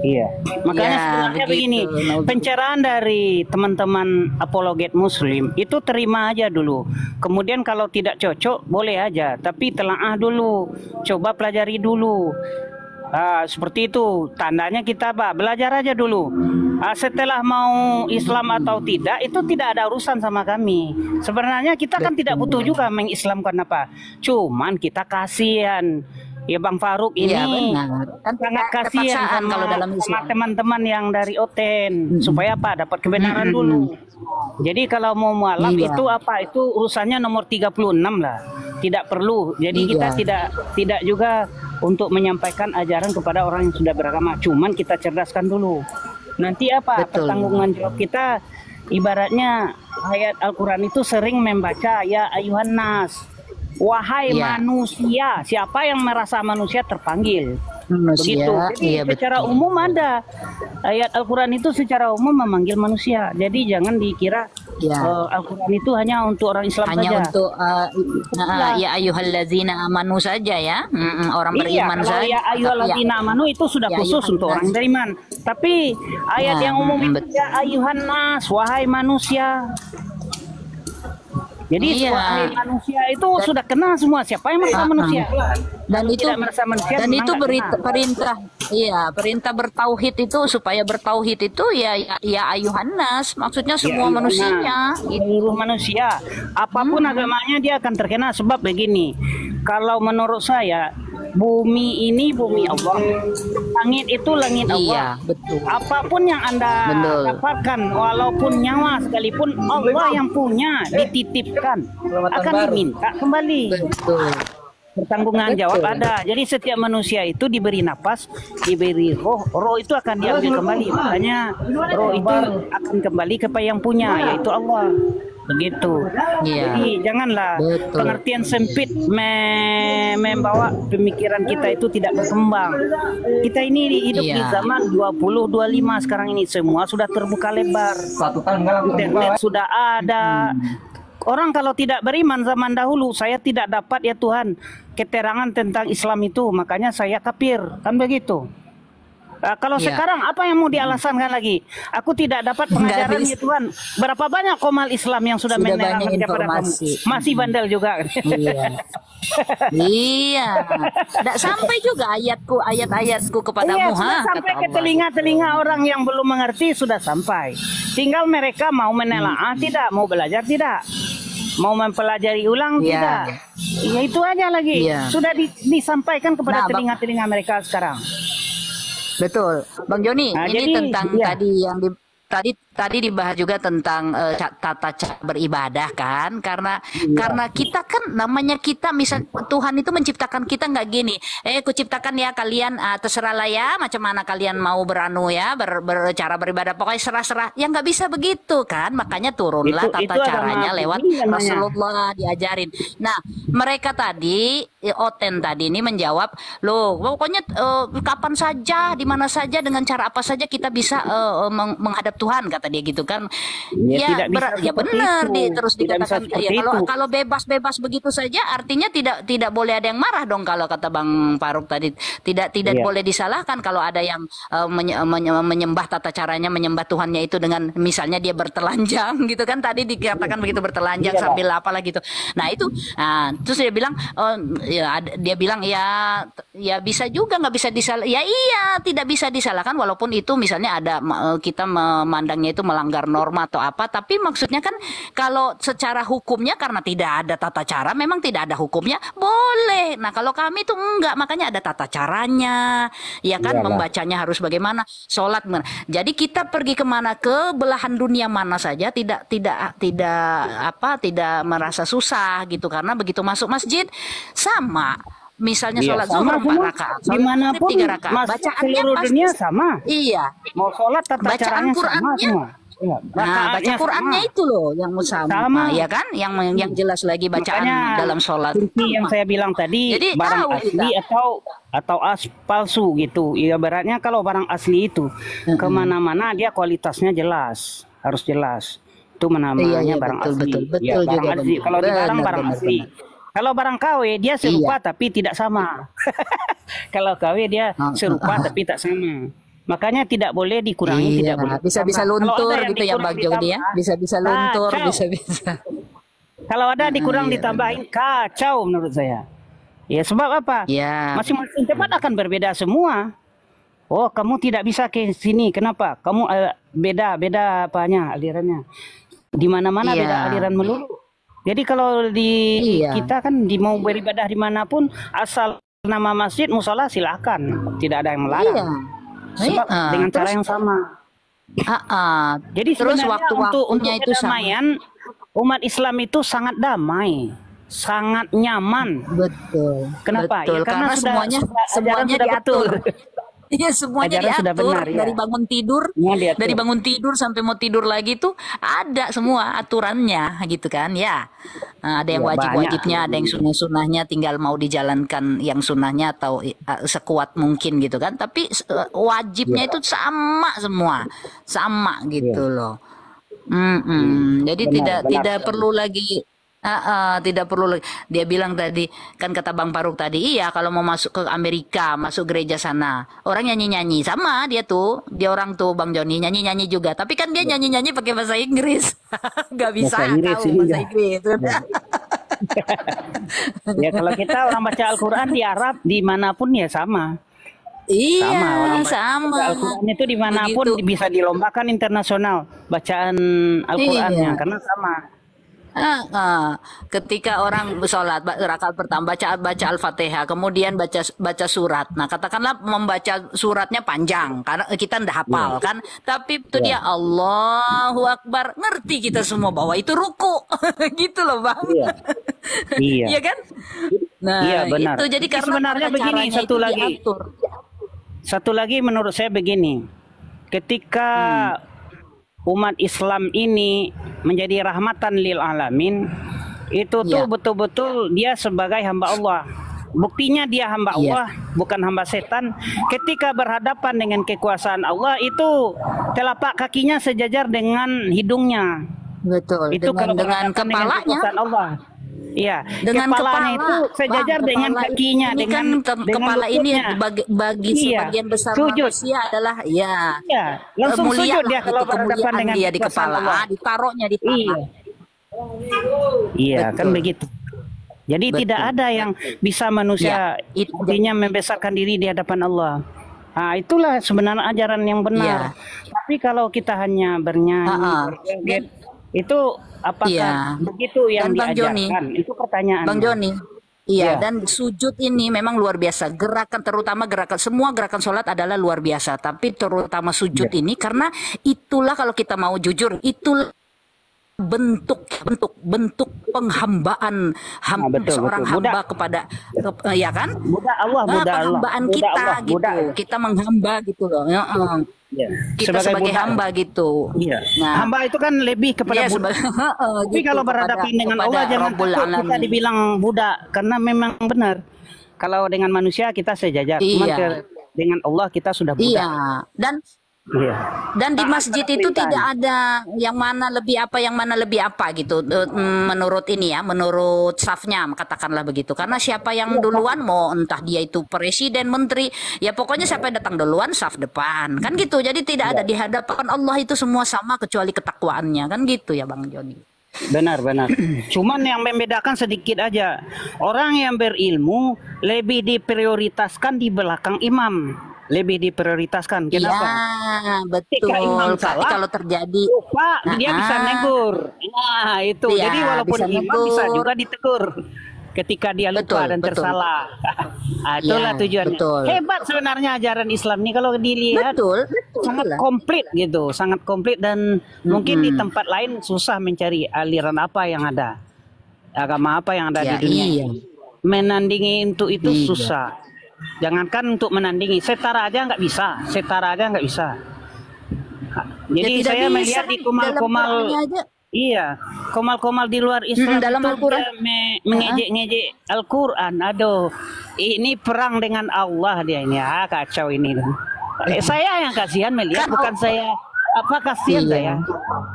Iya, makanya Ya, sebenarnya begitu. begini, pencerahan dari teman-teman apologet Muslim itu terima aja dulu. Kemudian kalau tidak cocok boleh aja, tapi telaah dulu, coba pelajari dulu. Seperti itu, tandanya kita belajar aja dulu. Setelah mau Islam atau tidak, itu tidak ada urusan sama kami. Sebenarnya kita kan tidak butuh juga mengislamkan apa. Cuman kita kasihan. Ya Bang Faruk ini Iya, benar. Kan sangat kasihan terpaksaan sama, kalau dalam sama Islam. teman-teman yang dari Oten supaya apa dapat kebenaran dulu. Jadi kalau mau mualaf Iya. itu apa? Itu urusannya nomor 36 lah. Tidak perlu. Jadi kita tidak juga untuk menyampaikan ajaran kepada orang yang sudah beragama. Cuman kita cerdaskan dulu. Nanti apa? Betul. Pertanggungan jawab kita ibaratnya ayat Al-Qur'an itu sering membaca ya ayuhan nas. Wahai Iya. manusia, siapa yang merasa manusia terpanggil? Manusia, Begitu. Jadi iya, secara betul. umum ada ayat Al-Quran itu secara umum memanggil manusia. Jadi jangan dikira Ya. Al-Quran itu hanya untuk orang Islam Hanya saja. untuk ya ayyuhallazina amanu saja ya. Orang Iya, beriman kalau saja. ya ayyuhalladzina amanu itu sudah Ya khusus ayyuhan untuk nas. orang beriman. Tapi ayat Ya, yang umum itu betul. ya ayyuhan nas, wahai manusia. Jadi Iya. wahai manusia itu sudah kenal semua siapa yang merasa manusia. Dan Kalau itu tidak merasa manusia, dan memang itu nggak kenal. perintah bertauhid itu, supaya bertauhid itu ya ayuhan nas, maksudnya semua Ya, manusia. seluruh manusia apapun agamanya dia akan terkena. Sebab begini, kalau menurut saya bumi ini bumi Allah, langit itu langit Allah. Iya, betul. Apapun yang Anda Betul. dapatkan, walaupun nyawa sekalipun, Allah yang punya dititipkan akan diminta kembali. Betul. Pertanggungan jawab ada. Jadi setiap manusia itu diberi napas, diberi roh. Roh itu akan diambil kembali. Makanya roh itu akan kembali kepada yang punya, yaitu Allah. Begitu. Iya. Jadi janganlah Betul. pengertian sempit membawa pemikiran kita itu tidak berkembang. Kita ini hidup di Iya. zaman 2025 sekarang ini, semua sudah terbuka lebar. Internet sudah ada. Orang kalau tidak beriman zaman dahulu, saya tidak dapat ya Tuhan keterangan tentang Islam itu, makanya saya kafir, kan begitu. Kalau Iya. sekarang apa yang mau dialasankan lagi? Aku tidak dapat pengajaran ya Tuhan. Berapa banyak komal Islam yang sudah Sudah menerangkan banyak kepada kamu? informasi. Masih bandel juga. Iya. Iya. Tidak sampai juga ayat-ayatku kepadamu, Iya, sudah ha, sampai kata ke Allah. telinga-telinga orang yang belum mengerti sudah sampai. Tinggal mereka mau menelaah tidak, mau belajar tidak, mau mempelajari ulang Iya. tidak. Ya itu aja lagi. Iya. Sudah disampaikan kepada Nah, Bang- telinga-telinga mereka sekarang. Betul, Bang Joni. Nah, Ini jadi, tentang iya. tadi dibahas juga tentang tata cara beribadah kan, karena kita kan namanya kita, misal Tuhan itu menciptakan kita nggak gini, kuciptakan ya kalian terserahlah ya macam mana kalian mau beranu ya bercara beribadah, pokoknya serah-serah, ya nggak bisa begitu kan, makanya turunlah Itu tata agama caranya lewat ini namanya. Rasulullah diajarin. Nah mereka tadi Oten tadi ini menjawab, loh pokoknya kapan saja, di mana saja, dengan cara apa saja kita bisa menghadap Tuhan, kata dia gitu kan. Ya, Ya, tidak bisa ya seperti benar itu. terus Tidak bisa dikatakan seperti ya kalau itu. kalau bebas-bebas begitu saja artinya tidak boleh ada yang marah dong kalau kata Bang Faruk tadi. Tidak Iya. boleh disalahkan kalau ada yang menyembah tata caranya menyembah Tuhannya itu dengan misalnya dia bertelanjang gitu kan tadi dikatakan begitu bertelanjang Iya. sambil apalah gitu. Nah itu terus dia bilang dia bilang ya bisa juga nggak bisa disalah ya iya tidak bisa disalahkan walaupun itu misalnya ada kita memandangnya itu melanggar norma atau apa tapi maksudnya kan kalau secara hukumnya karena tidak ada tata cara memang tidak ada hukumnya boleh. Nah kalau kami tuh enggak makanya ada tata caranya ya kan Iyalah. membacanya harus bagaimana sholat jadi kita pergi kemana ke belahan dunia mana saja tidak merasa susah gitu karena begitu masuk masjid sama misalnya Iya, sholat sama zuhur 4 semua. rakaat sholat Dimanapun maghrib 3 rakaat masuk bacaannya seluruh pasti dunia sama. iya Mau sholat tata bacaan caranya sama Qur'annya semua. Iya, nah baca rakaatnya Qur'annya sama. itu loh yang sama Sama. ya kan yang jelas lagi bacaan Makanya dalam sholat kunci yang sama. saya bilang tadi Jadi barang tahu asli kita. atau palsu gitu. Ibaratnya kalau barang asli itu kemana-mana dia kualitasnya jelas, harus jelas. Itu namanya Iya, barang betul, asli. betul, Ya, betul barang juga, asli. benar. Kalau di barang Benar, benar, asli. Kalau barang KW dia serupa Iya. tapi tidak sama. Kalau KW dia serupa tapi tak sama. Makanya tidak boleh dikurangi, tidak boleh bisa ditambah. Kalau luntur ada yang gitu ya dikurang Bang Jody ya ditambah, bisa luntur kacau. bisa Kalau ada dikurang iya, ditambahin kacau menurut saya. Ya sebab apa? ya Masing-masing tempat akan berbeda semua. Oh, kamu tidak bisa ke sini. Kenapa? Kamu beda apanya alirannya. Di mana-mana Iya. beda aliran melulu. Jadi kalau di Iya. kita kan mau beribadah dimanapun asal nama masjid musola silakan. Tidak ada yang melarang. iya Sebab dengan cara terus yang sama. Jadi terus sebenarnya untuk waktu-waktunya itu sama kedamaian umat Islam itu sangat damai, sangat nyaman. betul Kenapa? betul Ya, karena semuanya ajaran semuanya sudah diatur betul. Iya semuanya Ajaran sudah diatur benar, ya. dari bangun tidur Semua diatur. dari bangun tidur sampai mau tidur lagi tuh ada semua aturannya gitu kan ya. Nah, ada yang Ya, wajib-wajibnya banyak. ada yang sunnah-sunnahnya tinggal mau dijalankan yang sunnahnya atau sekuat mungkin gitu kan tapi wajibnya itu sama semua sama gitu loh. Jadi Benar, tidak benar. perlu lagi tidak perlu lagi. Dia bilang tadi kan kata Bang Faruk tadi iya kalau mau masuk ke Amerika masuk gereja sana orang nyanyi sama dia orang tuh Bang Joni nyanyi juga tapi kan dia nyanyi pakai bahasa Inggris nggak bisa Bahasa Inggris, tahu iya. bahasa Inggris. Ya kalau kita orang baca Al-Quran di Arab dimanapun ya sama. Iya Orang sama baca Al-Quran itu dimanapun begitu. bisa dilombakan internasional bacaan Al-Qurannya Iya. karena sama. Ketika orang sholat rakaat pertama baca Al-Fatihah kemudian baca surat nah katakanlah membaca suratnya panjang karena kita ndak hafal kan tapi itu dia Allahu Akbar ngerti kita semua bahwa itu ruku gitu loh Bang Iya. iya kan nah Iya, benar. itu jadi Tapi karena sebenarnya tata begini, caranya satu itu lagi. diatur. Satu lagi menurut saya begini, ketika umat Islam ini menjadi rahmatan lil alamin, itu tuh Ya. betul-betul dia sebagai hamba Allah. Buktinya dia hamba Iya. Allah, bukan hamba setan. Ketika berhadapan dengan kekuasaan Allah itu telapak kakinya sejajar dengan hidungnya. Betul Itu kalau dengan berhadapan dengan kepalanya kekuasaan Allah. Iya, dengan kepalanya kepala itu sejajar Bang, dengan kepala kakinya, ini dengan kan dengan kepala ini lututnya. bagi Iya, sebagian besar sujud. manusia adalah ya Iya, langsung mulia sujud lah dia kalau gitu, berhadapan kemuliaan dengan dia di kekuasaan kepala Allah. ditaruhnya di tangan. Iya. Iya, kan Betul. begitu. Jadi Betul. tidak ada yang bisa manusia Ya, intinya membesarkan diri di hadapan Allah. Nah, itulah sebenarnya ajaran yang benar. Tapi kalau kita hanya bernyanyi, berjoget, itu apakah Iya. begitu yang Dan Bang Joni, diajarkan? Itu pertanyaan. Bang Joni. Iya, Iya. dan sujud ini memang luar biasa. Gerakan terutama semua gerakan sholat adalah luar biasa. Tapi terutama sujud ini karena itulah kalau kita mau jujur itulah bentuk penghambaan betul, seorang betul. hamba kepada ya kan? Budak Allah, budak Allah. Penghambaan Budak kita Allah, gitu. budak. Kita menghamba gitu loh. Iya. Kita sebagai budak. hamba gitu. Iya. Nah, Hamba itu kan lebih kepada iya, budak. Tapi gitu, kalau berhadapan dengan kepada Allah jangan Rabbul takut kita Alamin. dibilang budak karena memang benar. Kalau dengan manusia kita sejajar, cuman Iya. dengan Allah kita sudah budak. Iya, dan Iya. Dan di masjid itu perintah. tidak ada yang mana lebih apa, yang mana lebih apa gitu. Menurut ini ya, menurut staffnya katakanlah begitu. Karena siapa yang duluan, mau entah dia itu presiden, menteri, ya pokoknya siapa yang datang duluan, staff depan. Kan gitu. Jadi tidak ada di hadapan Allah itu semua sama kecuali ketakwaannya. Kan gitu ya Bang Joni. Benar. Cuman yang membedakan sedikit aja. Orang yang berilmu lebih diprioritaskan di belakang imam. Lebih diprioritaskan. Kenapa? Iya, Ketika imam betul. Tapi salah, kalau terjadi Pak, dia bisa negur. Nah, itu. Iya, Jadi walaupun bisa imam bisa negur. juga ditegur ketika dia lupa dan Betul. tersalah. Itulah Iya, tujuannya. betul. Hebat sebenarnya ajaran Islam ini kalau dilihat. betul. Sangat komplit gitu, sangat komplit, dan mungkin di tempat lain susah mencari aliran apa yang ada, agama apa yang ada Ya, di dunia. iya. Menandingi untuk itu Iya. susah. Jangankan untuk menandingi, setara aja nggak bisa, Jadi Ya, tidak saya bisa. melihat di Dalam komal-komal, Qur'annya aja. iya, komal-komal di luar Islam dalam itu Al-Quran. dia mengejek-ngejek Al-Quran. Aduh, ini perang dengan Allah dia ini. Kacau ini. Saya yang kasihan melihat, Kan bukan saya. Apa kasihan Iya. saya?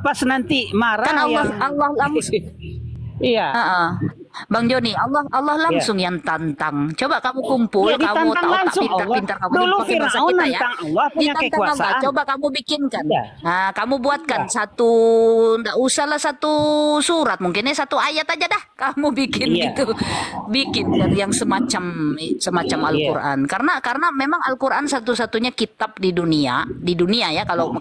Pas nanti marah Kan Allah yang langsung. iya. Heeh. Bang Joni, Allah langsung yang tantang. Coba kamu kumpul, Ya, kamu ditantang tahu tak langsung pintar-pintar Allah. kamu Dulu pakai bahasa Firaun kita ya. nantang Allah punya Ditantang apa? kekuasaan. Coba kamu bikinkan. Iya. Nah, kamu buatkan satu, enggak usahlah satu surat, mungkinnya satu ayat aja dah. Kamu bikin Iya. gitu. Bikin dari yang semacam Iya. Al-Qur'an. Karena memang Al-Qur'an satu-satunya kitab di dunia ya, kalau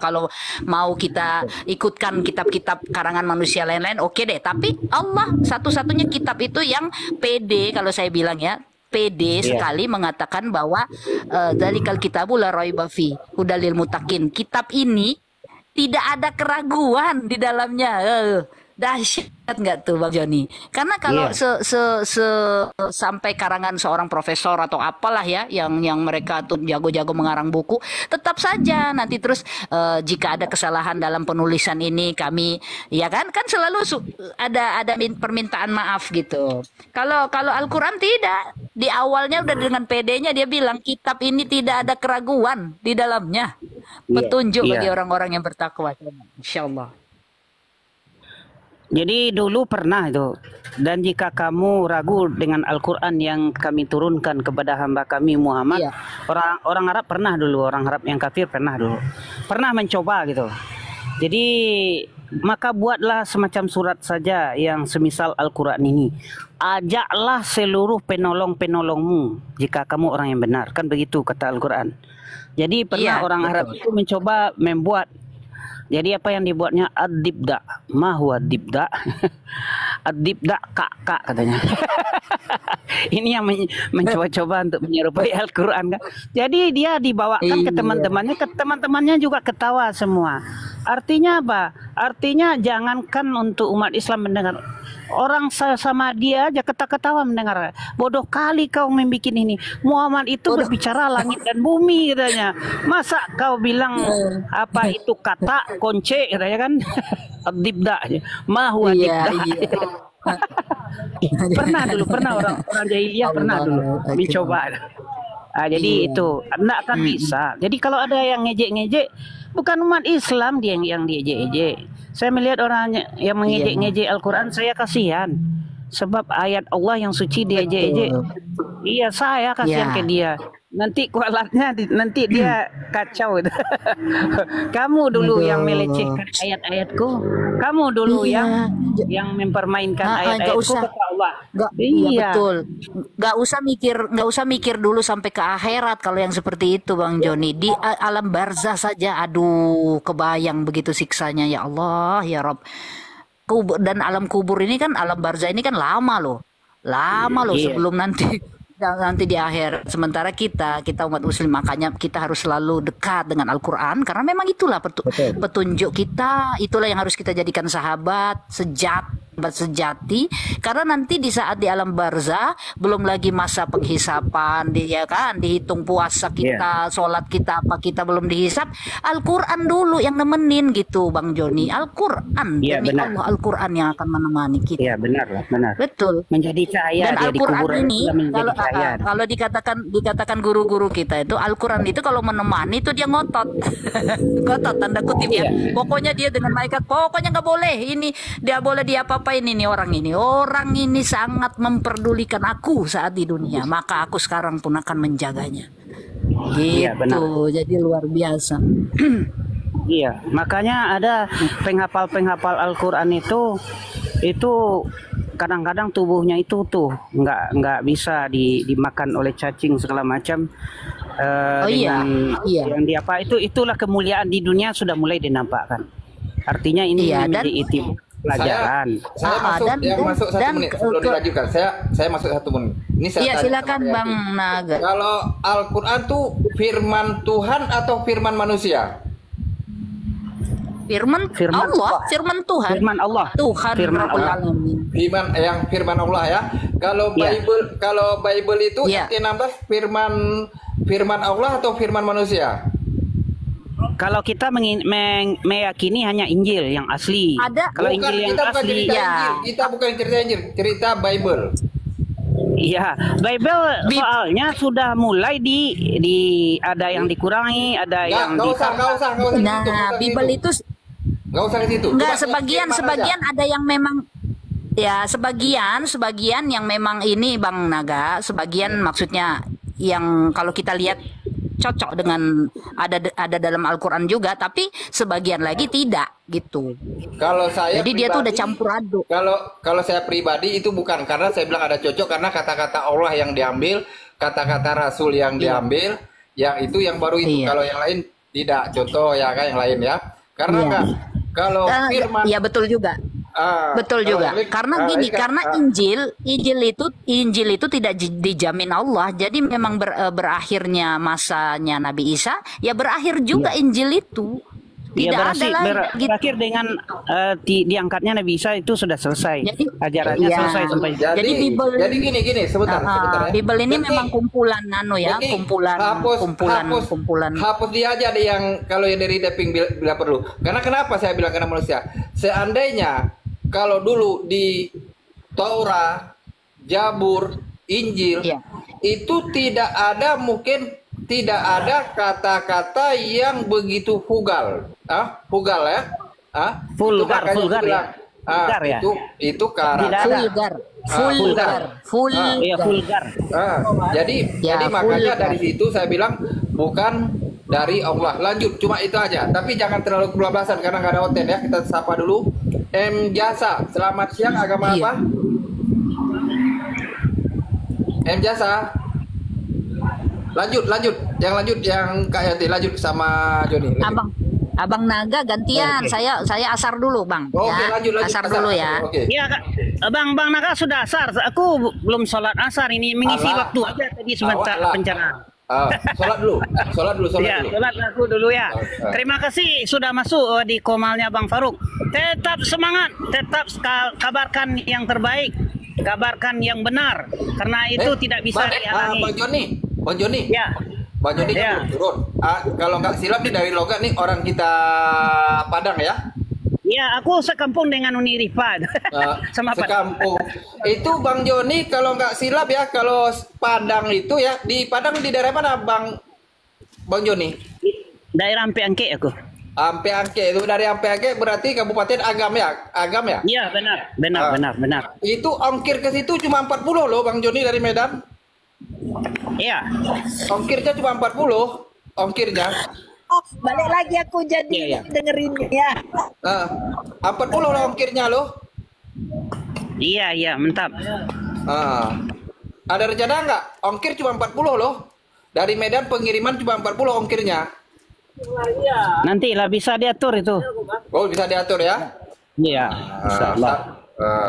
mau kita ikutkan kitab-kitab karangan manusia lain-lain oke deh, tapi Allah satu-satunya kitab itu yang pede, kalau saya bilang ya, pede sekali mengatakan bahwa dzalikal kitabu la raiba fi hudalil muttaqin. Kitab ini tidak ada keraguan di dalamnya. Dahsyat nggak tuh Bang Joni? Karena kalau sampai karangan seorang profesor atau apalah ya, yang mereka tuh jago-jago mengarang buku, tetap saja nanti terus jika ada kesalahan dalam penulisan ini kami, ya kan selalu ada permintaan maaf gitu. Kalau Al-Quran tidak, di awalnya udah dengan PD-nya dia bilang kitab ini tidak ada keraguan di dalamnya, petunjuk bagi orang-orang yang bertakwa. Insyaallah. Jadi dulu pernah itu, dan jika kamu ragu dengan Al-Quran yang kami turunkan kepada hamba kami Muhammad, orang Arab pernah dulu, orang Arab yang kafir pernah mencoba gitu. Jadi maka buatlah semacam surat saja yang semisal Al-Quran ini. Ajaklah seluruh penolong-penolongmu jika kamu orang yang benar, kan begitu kata Al-Quran. Jadi pernah orang Arab itu mencoba membuat. Jadi apa yang dibuatnya ad-dibda. Ma huwa ad-dibda? Ad-dibda kak katanya. Ini yang mencoba-coba untuk menyerupai Al-Quran kan. Jadi dia dibawakan ke teman-temannya juga ketawa semua. Artinya apa? Artinya jangankan untuk umat Islam mendengar, orang sama dia aja ketawa mendengar. Bodoh kali kau membuat ini. Muhammad itu berbicara langit dan bumi katanya. Masa kau bilang apa itu kata konce katanya kan? Ad-dibda. Ma huwa dibda. Pernah orang jahiliyah pernah dulu mencoba. Jadi itu enggak akan bisa. Jadi kalau ada yang ngejek-ngejek, bukan umat Islam dia yang diejek-ejek. Saya melihat orang yang mengejek-ngejek Al-Quran, saya kasihan. Sebab ayat Allah yang suci diejek-ejek. Iya, saya kasihan ke dia. Nanti kualatnya nanti dia kacau. Kamu dulu yang melecehkan ayat-ayatku. Kamu dulu yang mempermainkan ayat-ayatku kata Allah. Iya, betul. Gak usah mikir dulu sampai ke akhirat kalau yang seperti itu Bang Joni. Di alam barzah saja, aduh, kebayang begitu siksanya, ya Allah, ya Rob. Dan alam kubur ini kan, alam barzah ini kan lama loh sebelum nanti di akhir. Sementara kita umat muslim, makanya kita harus selalu dekat dengan Al-Quran, karena memang itulah petunjuk kita, itulah yang harus kita jadikan sahabat sejati, karena nanti di saat di alam barzah belum lagi masa penghisapan, ya kan, dihitung puasa kita, sholat kita, apa kita belum dihisap. Al-Quran dulu yang nemenin gitu, Bang Joni. Al-Quran, demi Allah, Al-Quran yang akan menemani kita. Iya benar, Betul. Menjadi cahaya. Dan Al-Quran ini kalau dikatakan guru-guru kita itu, Al-Quran itu kalau menemani itu dia ngotot, ngotot tanda kutip ya. Pokoknya dia dengan malaikat, pokoknya nggak boleh ini, dia boleh dia apa-apain ini orang ini sangat memperdulikan aku saat di dunia, maka aku sekarang pun akan menjaganya. Gitu, jadi luar biasa. Iya, makanya ada penghafal Al-Quran itu kadang-kadang tubuhnya itu tuh nggak bisa dimakan oleh cacing segala macam. Yang di apa itulah kemuliaan di dunia sudah mulai dinampakkan. Artinya ini menjadi pelajaran. Saya masuk 1 menit sebelum dilanjutkan. Saya masuk 1 menit. Ini saya silakan Bang Naga. Kalau Al-Quran tuh firman Tuhan atau firman manusia? Firman Allah, firman Tuhan. Firman Allah. Tuhan Rabbul Alamin. Firman Allah ya. Kalau Bible itu ayat 16 firman Allah atau firman manusia? Kalau kita meyakini hanya Injil yang asli. Kalau Injil yang asli, kita bukan cerita Injil, cerita Bible. Iya, Bible soalnya sudah mulai ada yang dikurangi, ada yang nggak usah. Nah, Bible itu nggak usah ke situ. Enggak, sebagian ada yang memang sebagian yang memang ini Bang Naga, sebagian maksudnya yang kalau kita lihat cocok dengan ada dalam Al-Quran juga, tapi sebagian lagi tidak gitu. Kalau saya jadi dia tuh udah campur aduk. Kalau saya pribadi itu bukan karena saya bilang ada cocok, karena kata-kata Allah yang diambil, kata-kata Rasul yang diambil, yang itu yang baru itu. Kalau yang lain tidak. Contoh ya kan yang lain ya. Karena enggak kalau firman betul juga. Betul juga. Karena gini, karena Injil itu tidak dijamin Allah. Jadi memang berakhirnya masanya Nabi Isa, ya berakhir juga Injil itu. Tidak ada lagi. Berakhir dengan diangkatnya Nabi Isa itu sudah selesai. Ajarannya selesai sampai. Jadi gini sebentar ya. Bible ini memang kumpulan kumpulan. Hapus dia aja yang kalau yang dari Deping bila perlu. Karena kenapa saya bilang karena manusia. Seandainya kalau dulu di Taurat, Jabur, Injil itu tidak ada kata-kata yang begitu vulgar ya. Vulgar ya. Itu karakter vulgar. Jadi makanya dari situ saya bilang bukan dari Allah. Lanjut, cuma itu aja. Tapi jangan terlalu kebablasan karena nggak ada hotel ya. Kita sapa dulu. M Jasa, selamat siang. Agama apa? M Jasa. Lanjut. Yang Kak Yanti lanjut sama Joni. Abang Naga gantian. Saya asar dulu, Bang. Lanjut. Asar dulu ya. Iya, Kak. Bang Naga sudah asar. Aku belum sholat asar ini, mengisi waktu aja tadi sebentar pencerahan. Sholat dulu. Ya, sholat aku dulu ya. Terima kasih sudah masuk di komalnya Bang Faruk. Tetap semangat, tetap kabarkan yang terbaik, kabarkan yang benar, karena itu tidak bisa dihalangi. Bang Joni. Ya. Bang Joni kan turun. Kalau nggak silap nih dari Logat nih orang kita Padang ya. Iya, aku sekampung dengan Uni Rifat. Sama sekampung. Itu Bang Joni kalau nggak silap ya, kalau Padang itu ya, di Padang di daerah mana Bang Joni? Daerah Ampe Angke aku. Ampe Angke, itu dari Ampe Angke berarti Kabupaten Agam ya? Iya, benar. Itu ongkir ke situ cuma 40 loh Bang Joni dari Medan. Iya. Ongkirnya cuma 40, ongkirnya. Balik lagi aku jadi dengerin ya. 40 loh ongkirnya loh. Iya, mantap. Ada rencana nggak? Ongkir cuma 40 loh. Dari Medan pengiriman cuma 40 ongkirnya. Nanti lah bisa diatur itu. Oh, bisa diatur ya? Iya.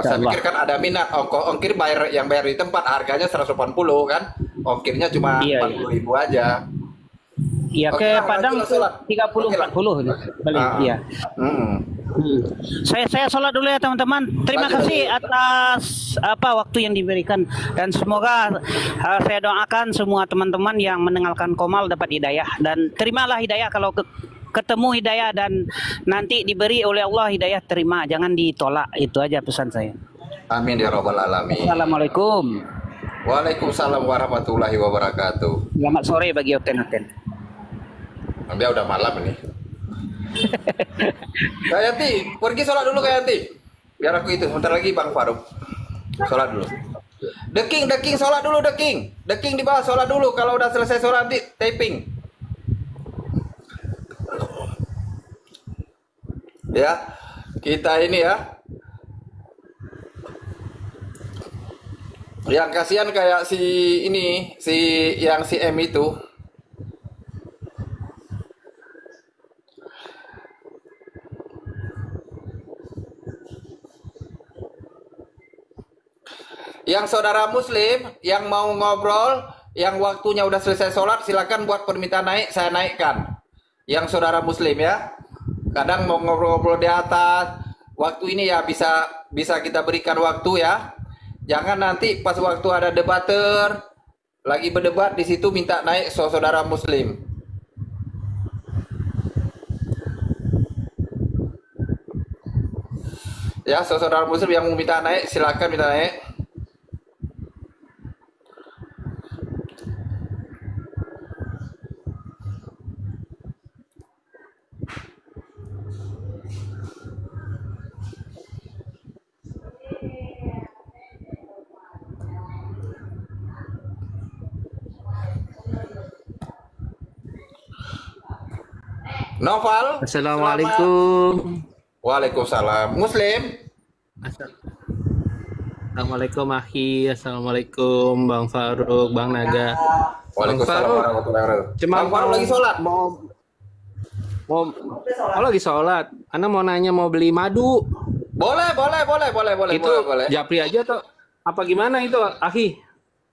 Saya pikir kan ada minat ongkir yang bayar di tempat harganya 180 kan, ongkirnya cuma 40.000 aja. Iya, ke Padang 30-40 balik. Iya. Saya sholat dulu ya teman-teman. Terima kasih atas waktu yang diberikan dan semoga saya doakan semua teman-teman yang mendengarkan Komal dapat hidayah dan terimalah hidayah kalau ketemu hidayah dan nanti diberi oleh Allah hidayah terima, jangan ditolak. Itu aja pesan saya. Amin ya rabbal alamin. Assalamualaikum. Waalaikumsalam warahmatullahi wabarakatuh. Selamat sore bagi Oten-Oten. Dia udah malam ini. Kak Yanti, pergi sholat dulu Kak Yanti. Biar aku itu, sebentar lagi Bang Faruk. Sholat dulu. Deking sholat dulu Deking. Deking di bawah sholat dulu. Kalau udah selesai sholat nanti taping. Ya, kita ini ya. Yang kasihan kayak si ini, si M itu. Yang saudara muslim yang mau ngobrol, yang waktunya udah selesai sholat, silakan buat permintaan naik, saya naikkan. Yang saudara muslim ya, kadang mau ngobrol-ngobrol di atas, waktu ini ya bisa kita berikan waktu ya. Jangan nanti pas waktu ada debater, lagi berdebat di situ minta naik saudara muslim. Ya, saudara muslim yang mau minta naik, silakan minta naik. Noval. Assalamualaikum. Waalaikumsalam. Muslim. Assalamualaikum Ahi. Assalamualaikum Bang Faruk, Bang Naga. Waalaikumsalam warahmatullahi wabarakatuh. Bang Faruk lagi sholat. Mau lagi sholat. Ana mau nanya mau beli madu. Boleh. Itu boleh. Japri aja tuh. Apa gimana itu Ahi?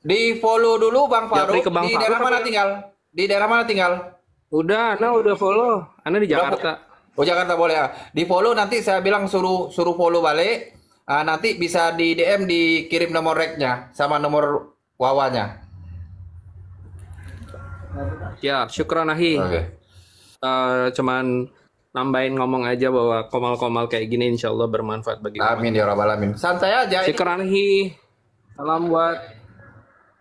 Di follow dulu Bang Faruk. Di daerah mana tinggal? Di daerah mana tinggal? Udah, udah follow. Ana di Jakarta. Oh Jakarta boleh ya. Di follow nanti saya bilang suruh follow balik. Nanti bisa di DM dikirim nomor reknya sama nomor wawanya. Ya, syukron Ahi. Oke. Cuman nambahin ngomong aja bahwa komal-komal kayak gini insya Allah bermanfaat bagi umat. Amin ya rabbal alamin. Santai aja. Syukron Ahi. Salam buat.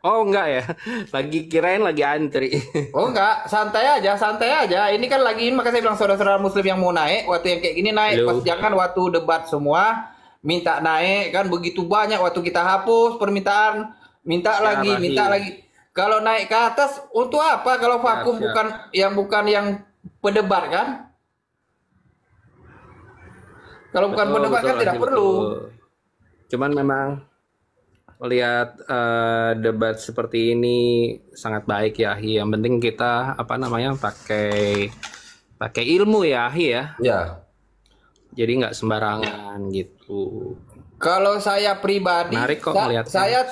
Oh enggak ya, lagi kirain lagi antri. Oh enggak, santai aja. Ini kan lagi, makanya saya bilang saudara-saudara muslim yang mau naik, waktu yang kayak gini naik. Pas jangan waktu debat semua minta naik kan begitu banyak, waktu kita hapus permintaan minta lagi. Kalau naik ke atas untuk apa? Kalau vakum bukan yang pendebat kan? Kalau bukan pendebat kan tidak perlu. Cuman memang melihat debat seperti ini sangat baik ya Ahi. Yang penting kita pakai ilmu ya Ahi ya. Ya. Jadi nggak sembarangan gitu. Kalau saya pribadi, saya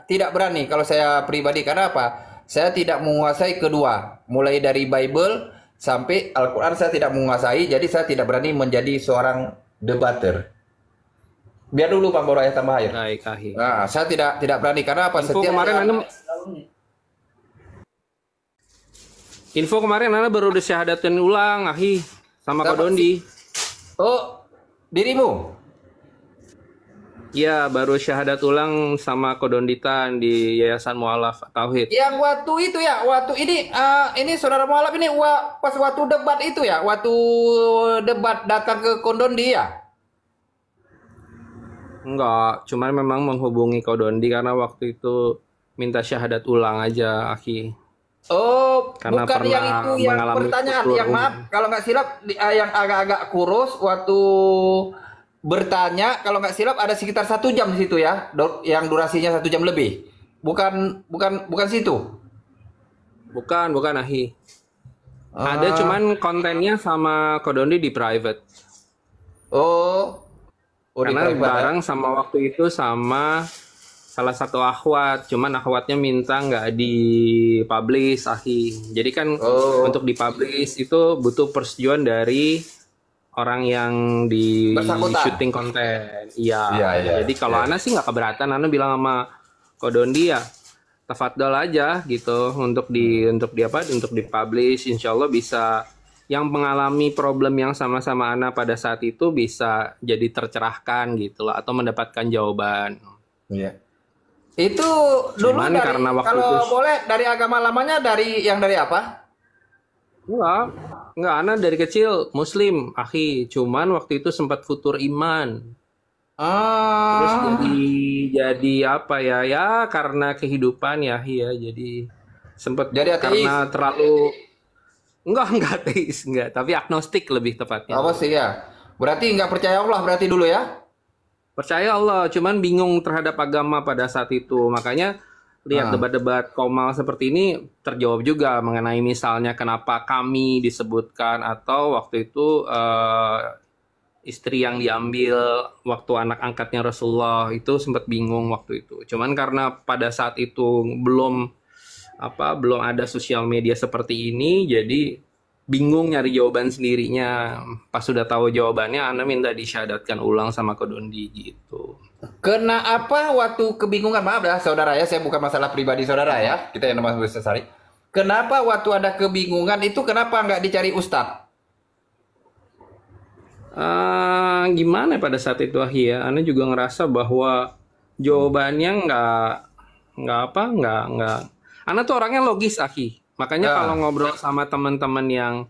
tidak berani kalau saya pribadi. Karena apa? Saya tidak menguasai kedua. Mulai dari Bible sampai Al-Quran saya tidak menguasai. Jadi saya tidak berani menjadi seorang debater. Biar dulu Pak Boraya tambah air. Baik, Ahi. Nah, saya tidak berani karena apa? Info kemarin Anda baru disyahadatin ulang, Ahi, sama Ko Dondi. Oh, dirimu? Iya, baru syahadat ulang sama Ko Donditan di Yayasan Mu'alaf Tauhid. Yang waktu itu ya, ini saudara Mu'alaf ini pas waktu debat itu ya, waktu debat datang ke Ko Dondi ya? Enggak, cuman memang menghubungi Ko Dondi karena waktu itu minta syahadat ulang aja, Aki. Oh, karena bukan yang itu yang pertanyaan, yang maaf kalau nggak silap yang agak-agak kurus waktu bertanya, kalau nggak silap ada sekitar 1 jam di situ ya, yang durasinya 1 jam lebih. Bukan situ. Bukan Ahi. Ada cuman kontennya sama Ko Dondi di private. Karena bareng sama waktu itu sama salah satu akhwat, cuman akhwatnya minta nggak dipublish, Ahi. Jadi kan untuk dipublish itu butuh persetujuan dari orang yang di Bersangkutan. syuting konten. Iya. Iya. Jadi kalau Ana sih nggak keberatan, Ana bilang sama Kodondi ya, tafadhol aja gitu untuk dipublish. Insya Allah bisa yang mengalami problem yang sama-sama Ana pada saat itu bisa jadi tercerahkan gitu lah, atau mendapatkan jawaban. Iya. Itu dulu Cuman dari, karena waktu kalau itu- boleh dari agama lamanya dari apa? Enggak, Ana dari kecil Muslim, akhi. Cuman waktu itu sempat futur iman. Terus jadi apa ya? Ya karena kehidupan ya, jadi sempat Jadi ateis? karena terlalu enggak ateis, enggak, tapi agnostik lebih tepatnya. Apa sih ya? Berarti nggak percaya Allah berarti dulu ya? Percaya Allah, cuman bingung terhadap agama pada saat itu. Makanya lihat debat-debat Komal seperti ini terjawab juga mengenai misalnya kenapa kami disebutkan, atau waktu itu istri yang diambil waktu anak angkatnya Rasulullah itu sempat bingung waktu itu. Cuman karena pada saat itu belum ada sosial media seperti ini, jadi bingung nyari jawaban sendirinya. Pas sudah tahu jawabannya, Ana minta disyahadatkan ulang sama Kodondi gitu. Kenapa waktu kebingungan, maaf ya saudara ya, saya bukan masalah pribadi saudara ya, kita yang namanya Ustaz Sari. Kenapa waktu ada kebingungan itu kenapa nggak dicari Ustadz? Gimana pada saat itu Ahi ya, Ana juga ngerasa bahwa jawabannya nggak. Ana tuh orangnya logis Ahi, makanya kalau ngobrol sama teman-teman yang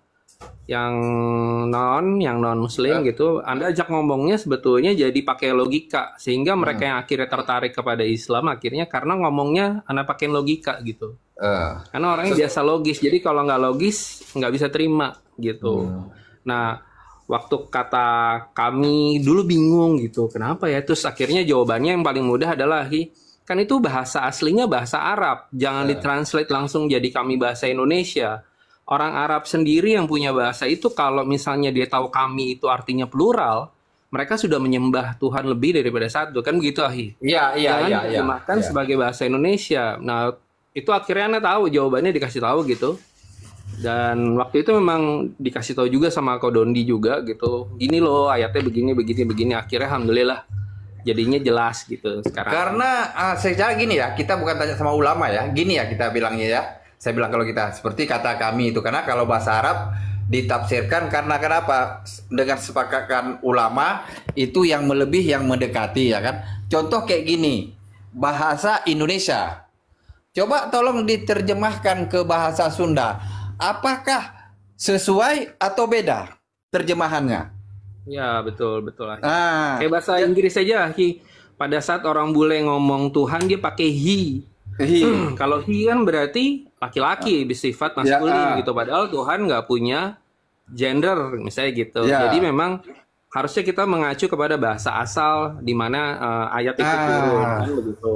non muslim gitu, Anda ajak ngomongnya sebetulnya jadi pakai logika, sehingga mereka yang akhirnya tertarik kepada Islam akhirnya karena ngomongnya Anda pakai logika gitu. Karena orangnya biasa logis, jadi kalau nggak logis nggak bisa terima gitu. Nah, waktu kata kami dulu bingung gitu, kenapa ya? Terus akhirnya jawabannya yang paling mudah adalah kan itu bahasa aslinya bahasa Arab, jangan ditranslate langsung jadi kami bahasa Indonesia. Orang Arab sendiri yang punya bahasa itu, kalau misalnya dia tahu kami itu artinya plural, mereka sudah menyembah Tuhan lebih daripada satu, kan begitu Ahi? Iya. Dimakan sebagai bahasa Indonesia. Nah, itu akhirnya Anda tahu jawabannya, dikasih tahu gitu. Dan waktu itu memang dikasih tahu juga sama Kodondi juga gitu. Gini loh ayatnya begini. Akhirnya alhamdulillah jadinya jelas gitu sekarang. Karena secara gini ya, kita bukan tanya sama ulama ya. Gini ya kita bilangnya ya. Saya bilang kalau kita seperti kata kami itu, karena kalau bahasa Arab ditafsirkan karena kenapa? Dengan sepakatan ulama itu yang melebih yang mendekati ya kan. Contoh kayak gini, bahasa Indonesia. Coba tolong diterjemahkan ke bahasa Sunda. Apakah sesuai atau beda terjemahannya? Ya betul. Kayak bahasa Inggris saja, pada saat orang bule ngomong Tuhan dia pakai he. Kalau he kan berarti laki-laki, bersifat maskulin gitu. Padahal Tuhan nggak punya gender misalnya gitu. Jadi memang harusnya kita mengacu kepada bahasa asal di mana ayat itu turun kan begitu.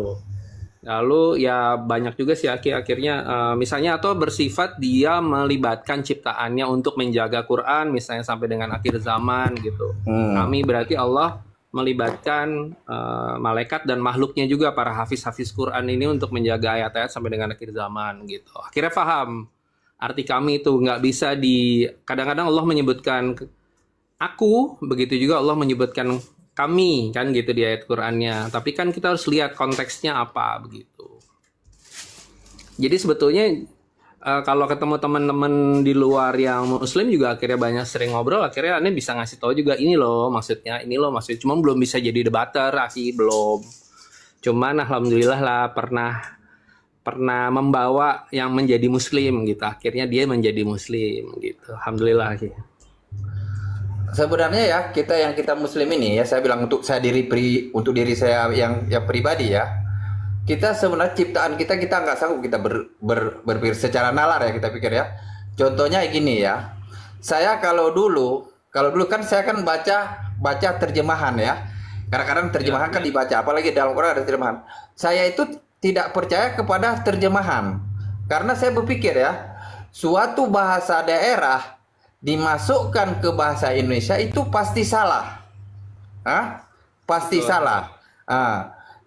Lalu ya banyak juga sih akhirnya misalnya atau bersifat dia melibatkan ciptaannya untuk menjaga Quran misalnya sampai dengan akhir zaman gitu. Kami berarti Allah melibatkan malaikat dan makhluknya juga para hafiz Quran ini untuk menjaga ayat-ayat sampai dengan akhir zaman gitu. Akhirnya paham arti kami itu nggak bisa kadang-kadang Allah menyebutkan aku, begitu juga Allah menyebutkan kami kan gitu di ayat Qur'annya. Tapi kan kita harus lihat konteksnya apa begitu. Jadi sebetulnya kalau ketemu teman-teman di luar yang muslim juga akhirnya banyak sering ngobrol, akhirnya Anda bisa ngasih tahu juga ini loh maksudnya. Cuma belum bisa jadi debater, belum. Cuman alhamdulillah lah pernah membawa yang menjadi muslim gitu. Akhirnya dia menjadi muslim gitu. Alhamdulillah sih. Sebenarnya ya kita muslim ini ya, saya bilang untuk untuk diri saya yang pribadi ya, kita sebenarnya ciptaan kita nggak sanggup kita berpikir secara nalar ya, kita pikir ya. Contohnya gini ya, saya kalau dulu kan saya kan baca terjemahan ya, kadang-kadang terjemahan kan dibaca, apalagi dalam Quran ada terjemahan. Saya itu tidak percaya kepada terjemahan karena saya berpikir ya, suatu bahasa daerah dimasukkan ke bahasa Indonesia itu pasti salah. Pasti salah.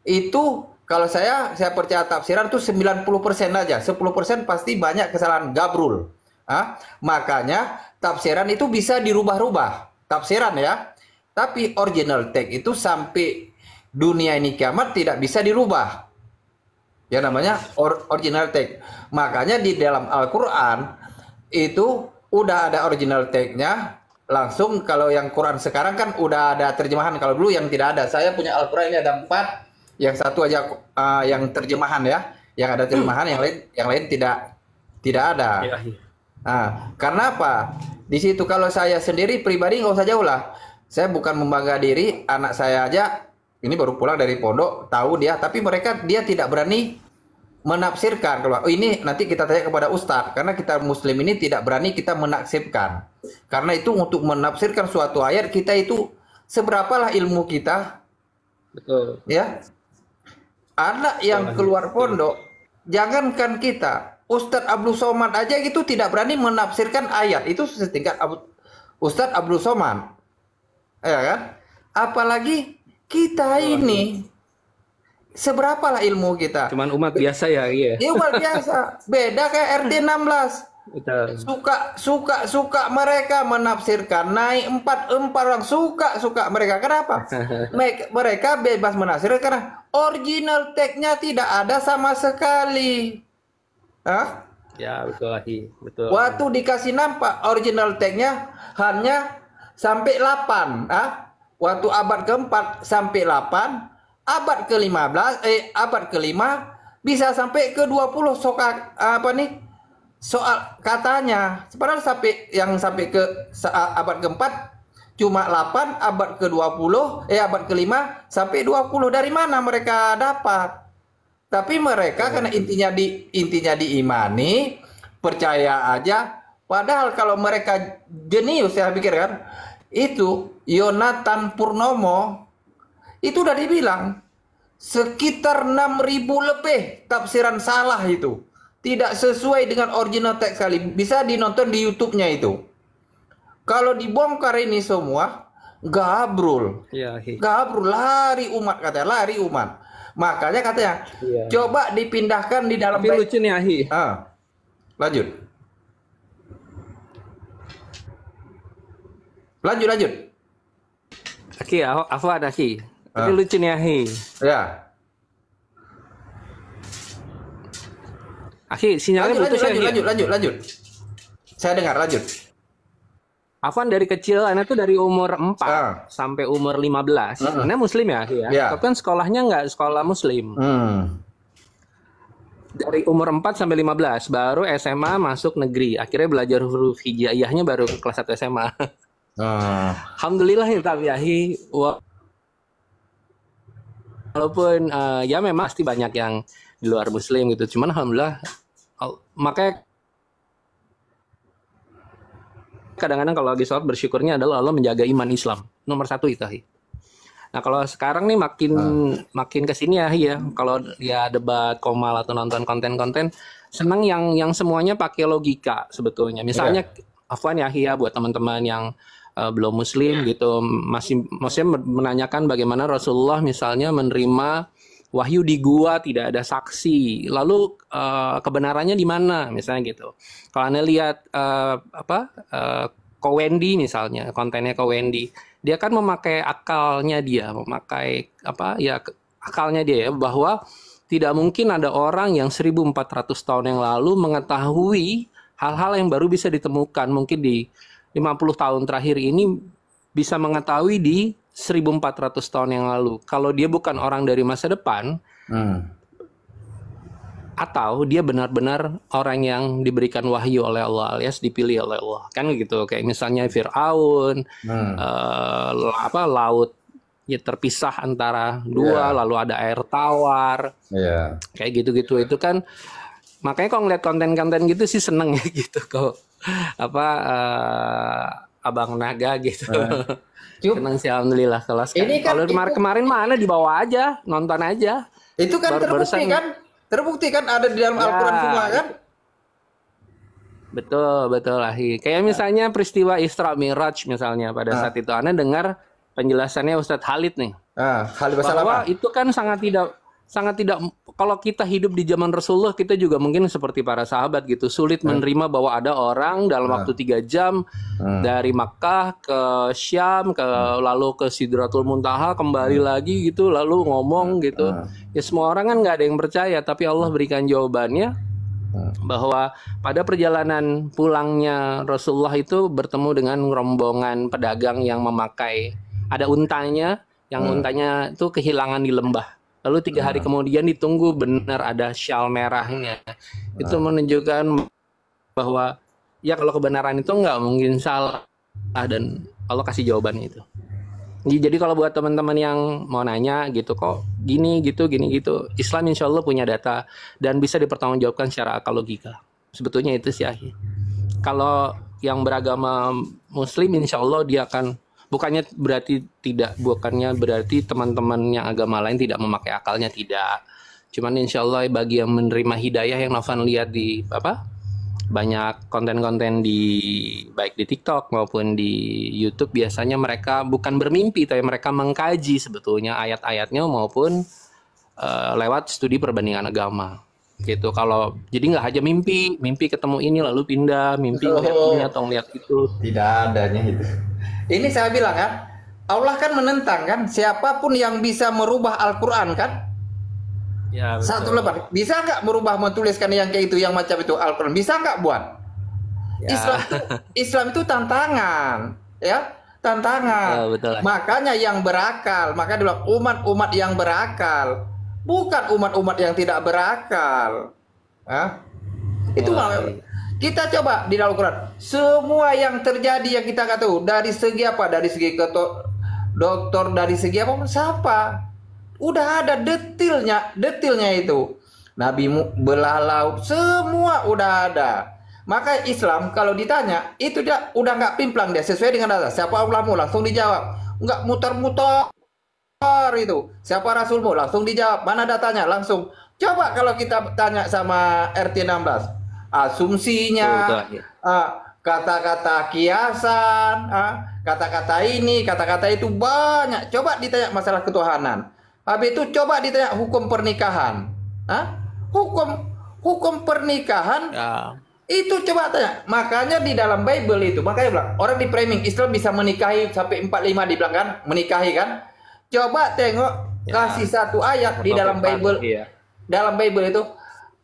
Itu kalau saya percaya tafsiran itu 90% aja. 10% pasti banyak kesalahan gabrul. Makanya tafsiran itu bisa dirubah-rubah. tafsiran ya. Tapi original text itu sampai dunia ini kiamat tidak bisa dirubah. Ya namanya original text. Makanya di dalam Al-Qur'an itu udah ada original text-nya. Langsung kalau yang Quran sekarang kan udah ada terjemahan. Kalau dulu yang tidak ada. Saya punya Al-Qur'an ini ada 4. Yang satu aja yang terjemahan ya. Yang ada terjemahan, yang lain tidak ada. Nah, karena apa? Di situ kalau saya sendiri pribadi nggak usah jauh lah. Saya bukan membangga diri, anak saya aja ini baru pulang dari pondok, tahu dia, tapi dia tidak berani menafsirkan. Kalau ini nanti kita tanya kepada Ustadz, karena kita Muslim ini tidak berani kita menafsirkan. Karena itu untuk menafsirkan suatu ayat kita itu seberapalah ilmu kita, betul. Ya, anak yang keluar pondok, jangankan kita, Ustadz Abdul Somad aja itu tidak berani menafsirkan ayat itu setingkat Ustadz Abdul Somad, ya kan? Apalagi kita ini. Seberapalah ilmu kita? Cuman umat biasa ya, iya. Iya, umat biasa. Beda kayak RT 16. Suka mereka menafsirkan naik 4 orang suka mereka. Kenapa? Mereka bebas menafsirkan karena original text-nya tidak ada sama sekali. Hah? Ya, betul lagi, betul. Waktu dikasih nampak original text-nya hanya sampai 8. Waktu abad ke-4 sampai 8. Abad ke-15, abad ke-5 bisa sampai ke 20 soal katanya. Padahal sampai ke abad ke-4 cuma 8, abad ke-20, abad ke-5 sampai 20. Dari mana mereka dapat? Tapi mereka karena intinya diimani, percaya aja. Padahal kalau mereka jenius, saya pikir kan, itu Yonatan Purnomo itu udah dibilang sekitar 6.000 lebih tafsiran salah itu. Tidak sesuai dengan original teks kali. Bisa dinonton di YouTube-nya itu. Kalau dibongkar ini semua, gabrul. Ya, gabrul, lari umat katanya, lari umat. Makanya katanya, coba dipindahkan di dalam. Tapi lucu nih, Ahi. Lanjut. Lanjut. Aki, Afwan Aki. Tapi lucu nih, Ahi. Ya. Ahi, sinyalnya putus ya. Lanjut. Saya dengar, lanjut. Afwan dari kecil, Anda tuh dari umur 4 sampai umur 15. Anda Muslim ya, Ahi ya? Tapi kan sekolahnya nggak sekolah Muslim. Dari umur 4 sampai 15, baru SMA masuk negeri. Akhirnya belajar huruf hijaiyahnya baru kelas 1 SMA. Alhamdulillah ya, tapi Ahi. Walaupun ya memang pasti banyak yang di luar Muslim gitu, cuman alhamdulillah makanya kadang-kadang kalau lagi sholat bersyukurnya adalah Allah menjaga iman Islam nomor 1 itu. Nah kalau sekarang nih makin kesini ya, kalau ya debat komal atau nonton konten-konten senang yang semuanya pakai logika sebetulnya. Misalnya Afwan ya buat teman-teman yang belum Muslim gitu, maksudnya menanyakan bagaimana Rasulullah misalnya menerima wahyu di gua tidak ada saksi, lalu kebenarannya di mana misalnya gitu. Kalau Anda lihat Kowendi misalnya, kontennya Kowendi, dia kan memakai akalnya dia, akalnya dia ya, bahwa tidak mungkin ada orang yang 1400 tahun yang lalu mengetahui hal-hal yang baru bisa ditemukan mungkin di 50 tahun terakhir ini bisa mengetahui di 1400 tahun yang lalu. Kalau dia bukan orang dari masa depan, atau dia benar-benar orang yang diberikan wahyu oleh Allah alias dipilih oleh Allah, kan gitu. Kayak misalnya Fir'aun, laut ya terpisah antara dua, lalu ada air tawar, kayak gitu-gitu. Itu kan makanya kalau ngeliat konten-konten gitu sih seneng ya gitu kok. Abang Naga gitu. Senang sih alhamdulillah. Kalau kemarin mana dibawa aja, nonton aja. Itu kan terbukti kan ada di dalam Al-Qur'an semua kan? Betul lah. Kayak misalnya peristiwa Isra Mi'raj misalnya pada saat itu Anda dengar penjelasannya Ustadz Khalid nih. Khalid bahwa itu kan sangat tidak sangat tidak, kalau kita hidup di zaman Rasulullah, kita juga mungkin seperti para sahabat gitu, sulit menerima bahwa ada orang dalam waktu 3 jam dari Makkah ke Syam, lalu ke Sidratul Muntaha, kembali lagi gitu, lalu ngomong gitu. Ya semua orang kan nggak ada yang percaya, tapi Allah berikan jawabannya bahwa pada perjalanan pulangnya Rasulullah itu bertemu dengan rombongan pedagang yang memakai, ada untanya, yang untanya itu kehilangan di lembah. Lalu 3 hari kemudian ditunggu benar ada syal merahnya. Itu menunjukkan bahwa ya kalau kebenaran itu nggak mungkin salah, dan Allah kasih jawaban itu. Jadi kalau buat teman-teman yang mau nanya gitu, kok gini gitu, Islam insya Allah punya data dan bisa dipertanggungjawabkan secara akal logika. Sebetulnya itu sih akhir. Kalau yang beragama Muslim insya Allah dia akan, bukannya berarti teman-teman yang agama lain tidak memakai akalnya, tidak. Cuman insya Allah bagi yang menerima hidayah, yang Novan lihat di banyak konten-konten baik di TikTok maupun di YouTube, biasanya mereka bukan bermimpi, tapi mereka mengkaji sebetulnya ayat-ayatnya maupun lewat studi perbandingan agama gitu. Kalau jadi nggak hanya mimpi ketemu ini lalu pindah, mimpi lihat ini atau lihat itu, tidak adanya itu. Ini saya bilang kan, Allah kan menentang kan siapapun yang bisa merubah Al-Quran kan. Ya, satu lebar bisa nggak merubah, menuliskan yang kayak itu, yang macam itu Al-Quran, bisa nggak buat? Ya. Islam itu tantangan, ya, tantangan. Betul. Makanya yang berakal, maka dibilang umat-umat yang berakal, bukan umat-umat yang tidak berakal. Itu kita coba di dalam Al-Quran, semua yang terjadi yang kita nggak tahu, dari segi apa, dari segi dokter, dari segi apa, siapa? Udah ada detailnya itu. Nabi belah laut, semua udah ada. Maka Islam kalau ditanya itu dia udah nggak pimplang, dia sesuai dengan data. Siapa Allahmu langsung dijawab, nggak muter-muter itu. Siapa Rasulmu langsung dijawab, mana datanya langsung. Coba kalau kita tanya sama RT 16, asumsinya, kata-kata kiasan, kata-kata ini, kata-kata itu banyak. Coba ditanya masalah ketuhanan. Habis itu coba ditanya hukum pernikahan. Hukum pernikahan itu coba tanya. Makanya di dalam Bible itu, makanya bilang orang di framing Islam bisa menikahi sampai 45 dibilang kan, menikahi kan. Coba tengok kasih satu ayat di dalam Bible. Dalam Bible itu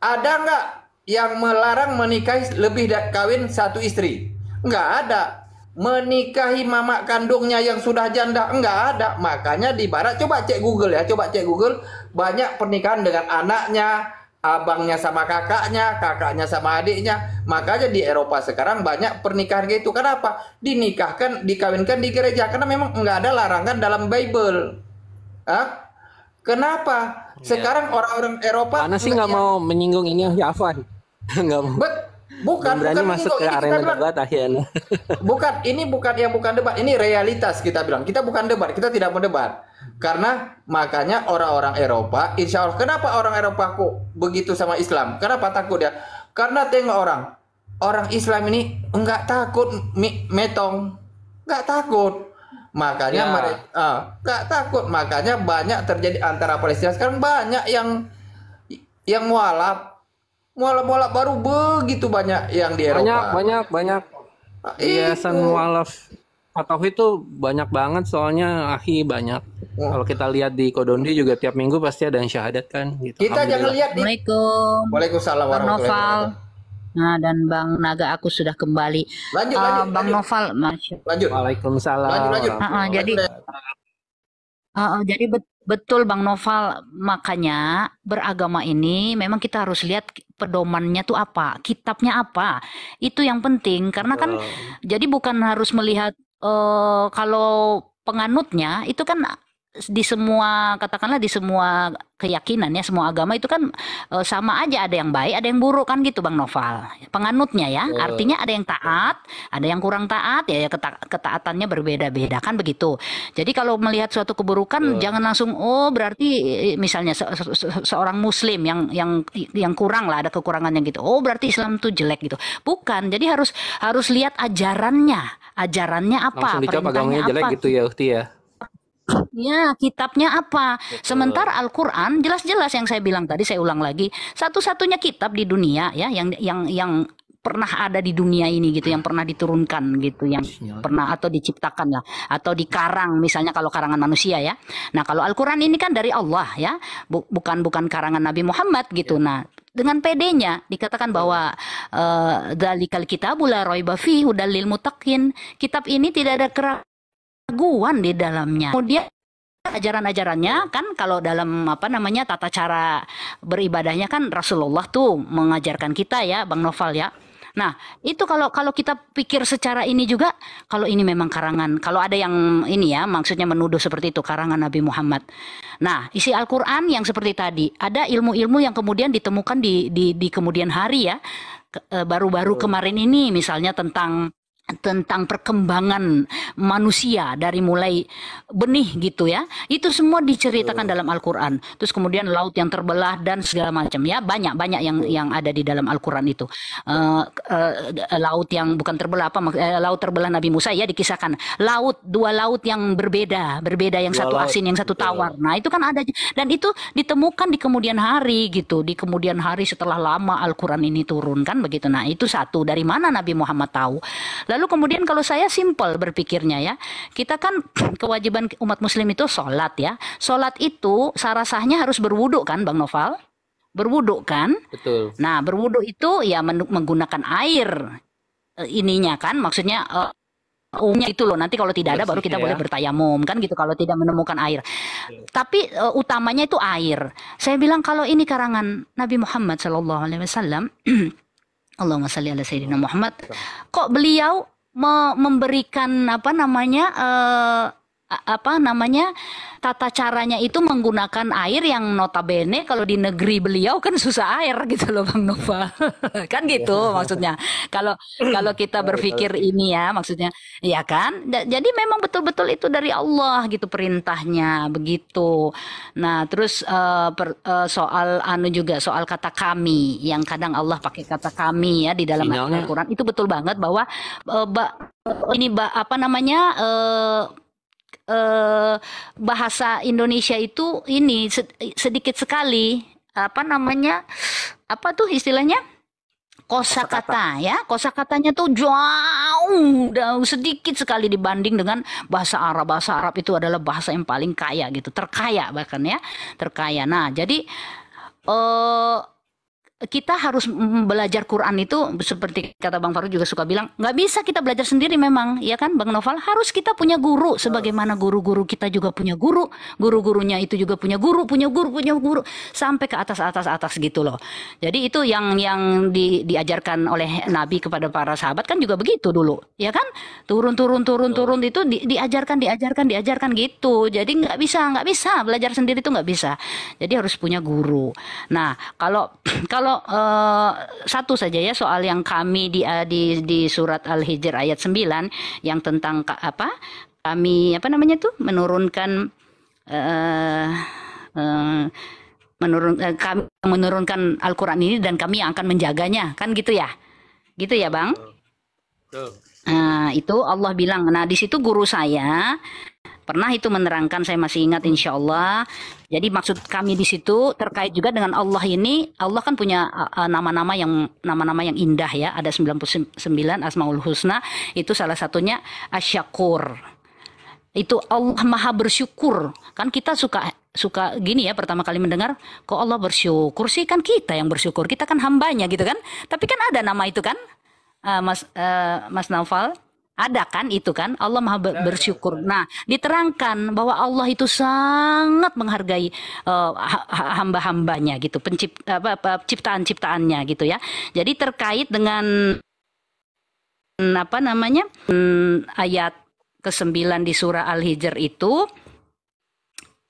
ada nggak yang melarang menikahi lebih dari kawin satu istri? Nggak ada. Menikahi mama kandungnya yang sudah janda, enggak ada. Makanya di barat, coba cek Google ya, banyak pernikahan dengan anaknya, abangnya sama kakaknya, kakaknya sama adiknya. Makanya di Eropa sekarang banyak pernikahan gitu. Kenapa? Dikawinkan di gereja, karena memang enggak ada larangan dalam Bible. Kenapa? Sekarang orang-orang Eropa mana sih nggak mau menyinggung ini ya, Afwan? Nggak mau. Bukan masuk ke arena debat akhirnya. Bukan debat, ini realitas kita bilang. Kita bukan debat, kita tidak mau debat. Karena makanya orang-orang Eropa, insya Allah, kenapa orang Eropa kok begitu sama Islam? Kenapa takut ya? Karena tengok orang Islam ini enggak takut metong, enggak takut. Makanya mereka enggak takut. Makanya banyak terjadi antara Palestina sekarang, banyak yang mualaf baru begitu banyak yang di Eropa. Banyak. Yayasan mualaf atau itu banyak banget, soalnya banyak. Kalau kita lihat di Kodondi juga tiap minggu pasti ada yang syahadat kan. Gitu. Kita jangan lihat di Waalaikumsalam warahmatullahi wabarakatuh. Nah, dan Bang Naga aku sudah kembali. Lanjut. Bang Noval, lanjut. Waalaikumsalam. Lanjut. Jadi betul Bang Noval, makanya beragama ini memang kita harus lihat pedomannya tuh apa, kitabnya apa. Itu yang penting, karena kan jadi bukan harus melihat kalau penganutnya itu kan di semua, katakanlah di semua keyakinan ya, semua agama itu kan sama aja, ada yang baik, ada yang buruk kan gitu Bang Noval. Penganutnya ya, artinya ada yang taat, ada yang kurang taat ya, ketaatannya berbeda-beda kan begitu. Jadi kalau melihat suatu keburukan jangan langsung berarti misalnya seorang muslim yang kurang lah, ada kekurangannya gitu. Berarti Islam tuh jelek gitu. Bukan. Jadi harus lihat ajarannya apa, langsung dicap agamanya jelek apa. gitu ya, Ukti ya. Ya, kitabnya apa? Sementara Al-Quran jelas-jelas yang saya bilang tadi, saya ulang lagi, satu-satunya kitab di dunia ya yang pernah ada di dunia ini gitu, yang pernah diturunkan gitu, yang pernah atau diciptakan lah, atau dikarang misalnya kalau karangan manusia ya. Nah, kalau Al-Quran ini kan dari Allah ya, bukan karangan Nabi Muhammad gitu. Nah, dengan PD-nya dikatakan bahwa dzalikal kitabul la raiba fihi hudal lil muttaqin. Kitab ini tidak ada keraguan di dalamnya. Kemudian ajaran-ajarannya kan, kalau dalam tata cara beribadahnya kan Rasulullah tuh mengajarkan kita ya, Bang Noval ya. Nah, itu kalau kita pikir secara ini juga, kalau ini memang karangan, kalau ada yang ini ya, maksudnya menuduh seperti itu, karangan Nabi Muhammad. Nah, isi Al-Quran yang seperti tadi, ada ilmu-ilmu yang kemudian ditemukan di kemudian hari ya, baru-baru kemarin ini misalnya tentang perkembangan manusia dari mulai benih gitu ya, itu semua diceritakan dalam Al-Quran. Terus kemudian laut yang terbelah dan segala macam ya, banyak yang ada di dalam Al-Quran itu. Laut yang bukan terbelah, laut terbelah Nabi Musa ya, dikisahkan dua laut yang berbeda yang satu asin yang satu tawar. Nah, itu kan ada, dan itu ditemukan di kemudian hari gitu, di kemudian hari setelah lama Al-Quran ini turun kan begitu. Nah, itu satu, dari mana Nabi Muhammad tahu. Lalu kemudian kalau saya simpel berpikirnya ya, kita kan kewajiban umat muslim itu sholat ya. Sholat itu sah-sahnya harus berwudu kan Bang Noval? Berwudu kan? Betul. Nah, berwudu itu ya menggunakan air ininya kan, maksudnya umumnya itu loh. Nanti kalau tidak ada baru kita boleh bertayamum kan gitu, kalau tidak menemukan air. Tapi utamanya itu air. Saya bilang kalau ini karangan Nabi Muhammad SAW, Allahumma salli ala Sayyidina Muhammad. Kok beliau memberikan tata caranya itu menggunakan air yang notabene kalau di negeri beliau kan susah air gitu loh Bang Nova. Kan gitu maksudnya. Kalau kita berpikir ini ya maksudnya, ya kan? Jadi memang betul-betul itu dari Allah gitu perintahnya begitu. Nah, terus soal soal kata kami, yang kadang Allah pakai kata kami ya di dalam Al-Qur'an, itu betul banget bahwa bahasa Indonesia itu ini sedikit sekali istilahnya kosakata ya, kosakatanya tuh jauh sedikit sekali dibanding dengan bahasa Arab. Bahasa Arab itu adalah bahasa yang paling kaya gitu, terkaya bahkan ya, terkaya. Nah, jadi kita harus belajar Quran itu seperti kata Bang Faru juga suka bilang, nggak bisa kita belajar sendiri memang, ya kan Bang Noval? Harus kita punya guru, sebagaimana guru-guru kita juga punya guru, guru-gurunya itu juga punya guru, sampai ke atas gitu loh. Jadi itu yang diajarkan oleh Nabi kepada para sahabat kan juga begitu dulu, ya kan? Turun itu diajarkan gitu. Jadi nggak bisa belajar sendiri itu nggak bisa. Jadi harus punya guru. Nah, kalau satu saja ya soal yang kami di surat Al-Hijr ayat 9 yang tentang kami menurunkan kami menurunkan Al-Qur'an ini dan kami yang akan menjaganya kan gitu ya Bang. Nah, itu Allah bilang. Nah, di situ guru saya pernah itu menerangkan, saya masih ingat insya Allah. Jadi maksud kami di situ terkait juga dengan Allah ini. Allah kan punya nama-nama yang indah ya. Ada 99 Asmaul Husna. Itu salah satunya Asyakur. Itu Allah Maha Bersyukur. Kan kita suka gini ya, pertama kali mendengar kok Allah bersyukur sih, kan kita yang bersyukur. Kita kan hambanya gitu kan. Tapi kan ada nama itu kan, Mas Naufal. Ada kan itu kan, Allah Maha Bersyukur. Nah, diterangkan bahwa Allah itu sangat menghargai hamba-hambanya gitu, ciptaan-ciptaannya gitu ya. Jadi terkait dengan ayat ke-9 di surah Al-Hijr itu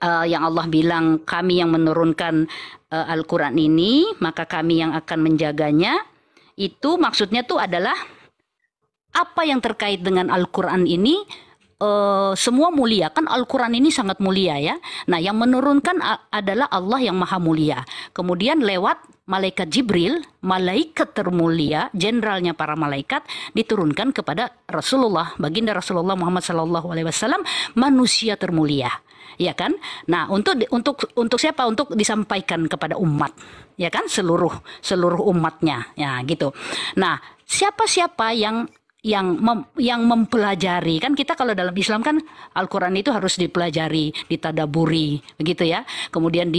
yang Allah bilang kami yang menurunkan Al-Quran ini, maka kami yang akan menjaganya. Itu maksudnya tuh adalah apa yang terkait dengan Al-Quran ini semua mulia. Kan Al-Quran ini sangat mulia ya. Nah, yang menurunkan adalah Allah yang maha mulia. Kemudian lewat malaikat Jibril, malaikat termulia, jenderalnya para malaikat, diturunkan kepada Rasulullah, baginda Rasulullah Muhammad SAW, manusia termulia. ya kan? Nah, untuk siapa? Untuk disampaikan kepada umat, ya kan? Seluruh umatnya, ya gitu. Nah, siapa-siapa yang mempelajari, kan kita kalau dalam Islam kan Al-Quran itu harus dipelajari, ditadaburi, begitu ya. Kemudian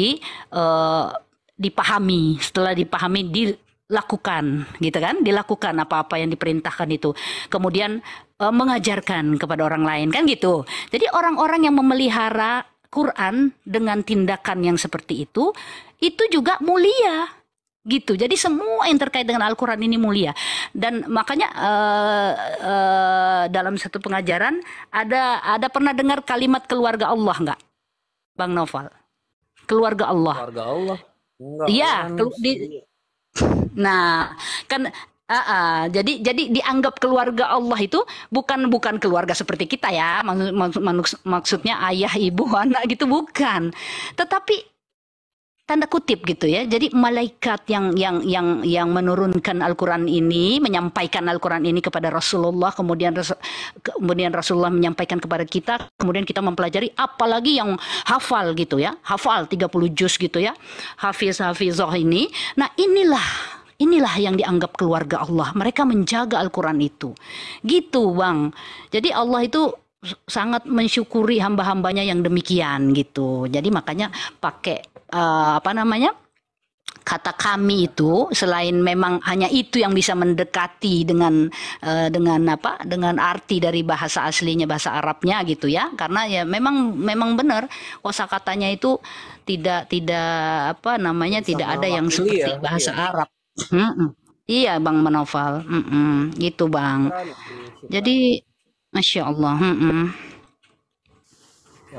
dipahami, setelah dipahami dilakukan, gitu kan? Dilakukan apa-apa yang diperintahkan itu. Kemudian mengajarkan kepada orang lain, kan gitu. Jadi orang-orang yang memelihara Quran dengan tindakan yang seperti itu juga mulia, gitu. Jadi semua yang terkait dengan Al-Quran ini mulia. Dan makanya dalam satu pengajaran ada pernah dengar kalimat keluarga Allah nggak, Bang Noval? Keluarga Allah. Keluarga Allah. Iya. Nah, kan jadi dianggap keluarga Allah itu bukan keluarga seperti kita ya. Maksudnya ayah, ibu, anak gitu, bukan. Tetapi tanda kutip gitu ya. Jadi malaikat yang menurunkan Al-Quran ini, menyampaikan Al-Quran ini kepada Rasulullah, kemudian Rasulullah menyampaikan kepada kita, kemudian kita mempelajari, apalagi yang hafal gitu ya, hafal 30 juz gitu ya, hafizah ini. Nah, inilah yang dianggap keluarga Allah. Mereka menjaga Al-Quran itu. Gitu, Bang. Jadi Allah itu sangat mensyukuri hamba-hambanya yang demikian gitu. Jadi makanya pakai kata kami itu, selain memang hanya itu yang bisa mendekati dengan arti dari bahasa aslinya, bahasa Arabnya gitu ya. Karena ya memang benar kosakatanya itu tidak ada yang seperti bahasa Arab. Iya, Bang Manoval, gitu Bang. Jadi Masya Allah.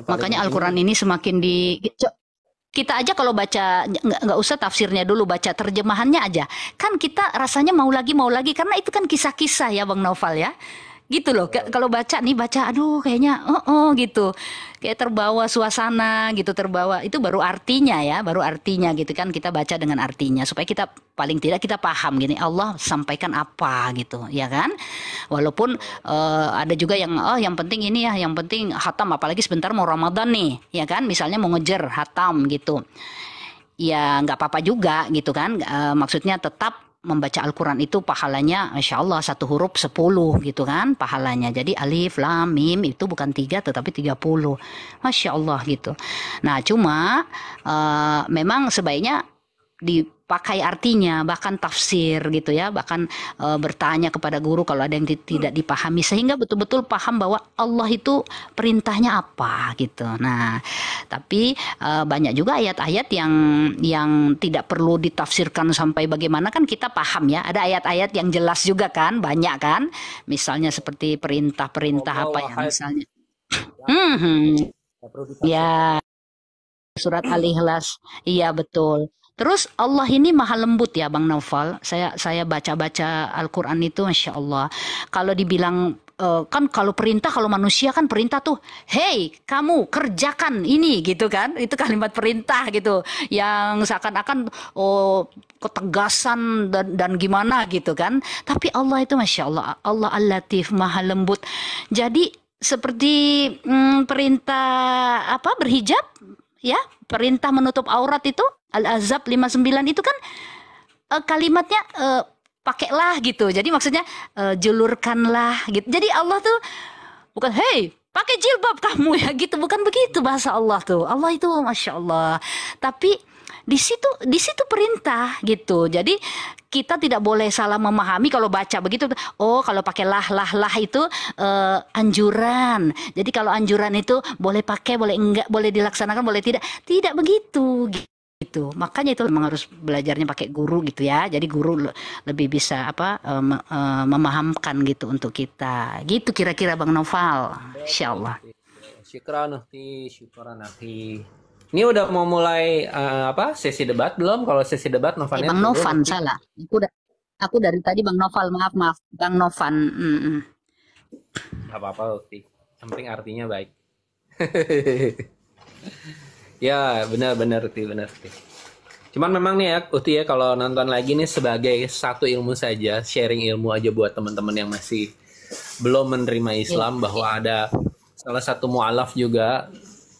Makanya Al-Quran ini semakin kita aja kalau baca, nggak usah tafsirnya dulu, baca terjemahannya aja. Kan kita rasanya mau lagi karena itu kan kisah-kisah ya Bang Noval ya. Gitu loh. Kalau baca aduh kayaknya gitu. Kayak terbawa suasana gitu, terbawa. Itu baru artinya gitu kan, kita baca dengan artinya supaya kita paling tidak kita paham gini, Allah sampaikan apa gitu, ya kan? Walaupun ada juga yang penting ini ya, yang penting hatam, apalagi sebentar mau Ramadan nih, ya kan? Misalnya mau ngejar hatam gitu. Ya nggak apa-apa juga gitu kan. Maksudnya tetap membaca Al-Quran itu pahalanya Masya Allah 1 huruf 10 gitu kan pahalanya. Jadi alif, lam, mim itu bukan 3 tetapi 30. Masya Allah gitu. Nah cuma memang sebaiknya dipakai artinya, bahkan tafsir gitu ya, bahkan bertanya kepada guru kalau ada yang tidak dipahami, sehingga betul-betul paham bahwa Allah itu perintahnya apa gitu. Nah tapi banyak juga ayat-ayat yang tidak perlu ditafsirkan sampai bagaimana, kan kita paham ya. Ada ayat-ayat yang jelas juga kan, banyak kan, misalnya seperti perintah-perintah apa yang misalnya ya surat Al-Ikhlas, iya betul. Terus Allah ini maha lembut ya Bang Noval. Saya baca-baca Al-Quran itu Masya Allah. Kalau dibilang kan kalau perintah, kalau manusia kan perintah tuh, hey kamu kerjakan ini gitu kan. Itu kalimat perintah gitu. Yang seakan-akan ketegasan dan gimana gitu kan. Tapi Allah itu Masya Allah. Allah Al-Latif, maha lembut. Jadi seperti perintah berhijab ya, perintah menutup aurat itu Al-Ahzab 59 itu kan kalimatnya pakailah gitu. Jadi maksudnya julurkanlah gitu. Jadi Allah tuh bukan hey pakai jilbab kamu ya gitu, bukan begitu bahasa Allah tuh. Allah itu Masya Allah. Tapi di situ perintah gitu. Jadi kita tidak boleh salah memahami kalau baca begitu. Oh kalau pakai lah itu anjuran. Jadi kalau anjuran itu boleh pakai, boleh enggak, boleh dilaksanakan, boleh tidak. Tidak begitu gitu. Makanya itu memang harus belajarnya pakai guru gitu ya. Jadi guru lebih bisa memahamkan gitu untuk kita. Gitu kira-kira Bang Noval. Insyaallah. Syukran akhi. Ini udah mau mulai sesi debat belum? Kalau sesi debat Novannya Bang Novan salah. Aku dari tadi Bang Noval, maaf Bang Novan. Gak apa-apa Ukti. Yang penting artinya baik. Ya benar Ukti. Cuman memang nih ya Ukti ya, kalau nonton lagi nih sebagai satu ilmu saja, sharing ilmu aja buat teman-teman yang masih belum menerima Islam, bahwa ada salah satu mu'alaf juga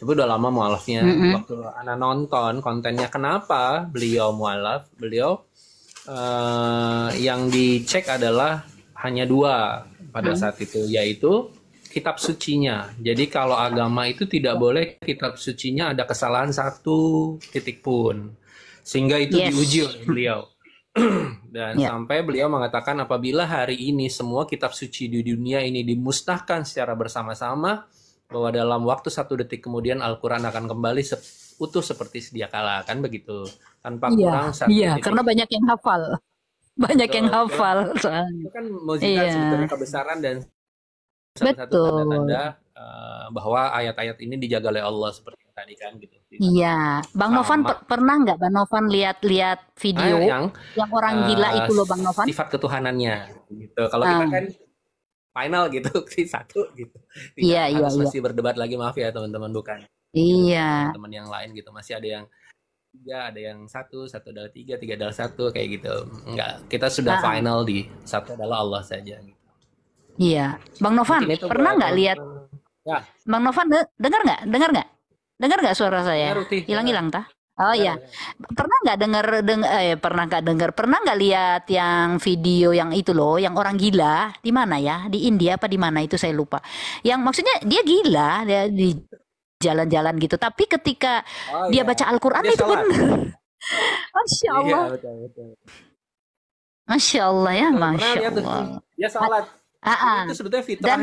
Tapi udah lama mualafnya. Waktu Ana nonton kontennya, kenapa beliau mualaf? Beliau yang dicek adalah hanya 2 pada saat itu, yaitu kitab sucinya. Jadi kalau agama itu tidak boleh kitab sucinya ada kesalahan 1 titik pun. Sehingga itu diuji oleh beliau. Dan sampai beliau mengatakan apabila hari ini semua kitab suci di dunia ini dimusnahkan secara bersama-sama, bahwa dalam waktu 1 detik kemudian Al-Quran akan kembali utuh seperti sedia kala, kan begitu, tanpa kurang 1 titik. Karena banyak yang hafal. Banyak yang hafal soalnya. Itu kan mukjizat sebetulnya, kebesaran dan salah satu tanda-tanda bahwa ayat-ayat ini dijaga oleh Allah seperti yang tadi kan gitu. Iya, Bang Novan pernah nggak Bang Novan lihat video yang orang gila itu loh Bang Novan? Sifat ketuhanannya gitu. Kalau kita kan final gitu, 1 gitu. Iya, harus masih berdebat lagi, maaf ya teman-teman, bukan. Iya. Teman yang lain gitu, masih ada yang 3, ada yang 1 adalah 3 adalah 1 kayak gitu. Enggak, kita sudah final di 1 adalah Allah saja gitu. Iya, Bang Novan pernah nggak lihat? Ya. Bang Novan dengar nggak suara saya? Hilang tah? Oh iya, pernah nggak lihat yang video yang itu loh, yang orang gila di mana ya? Di India apa di mana itu saya lupa. Yang maksudnya dia gila, dia di jalan-jalan gitu. Tapi ketika dia baca Al-Quran itu benar. Masya Allah. Iya, betul. Masya Allah ya, Masya Allah. Dia salat. Itu sebetulnya fitrah.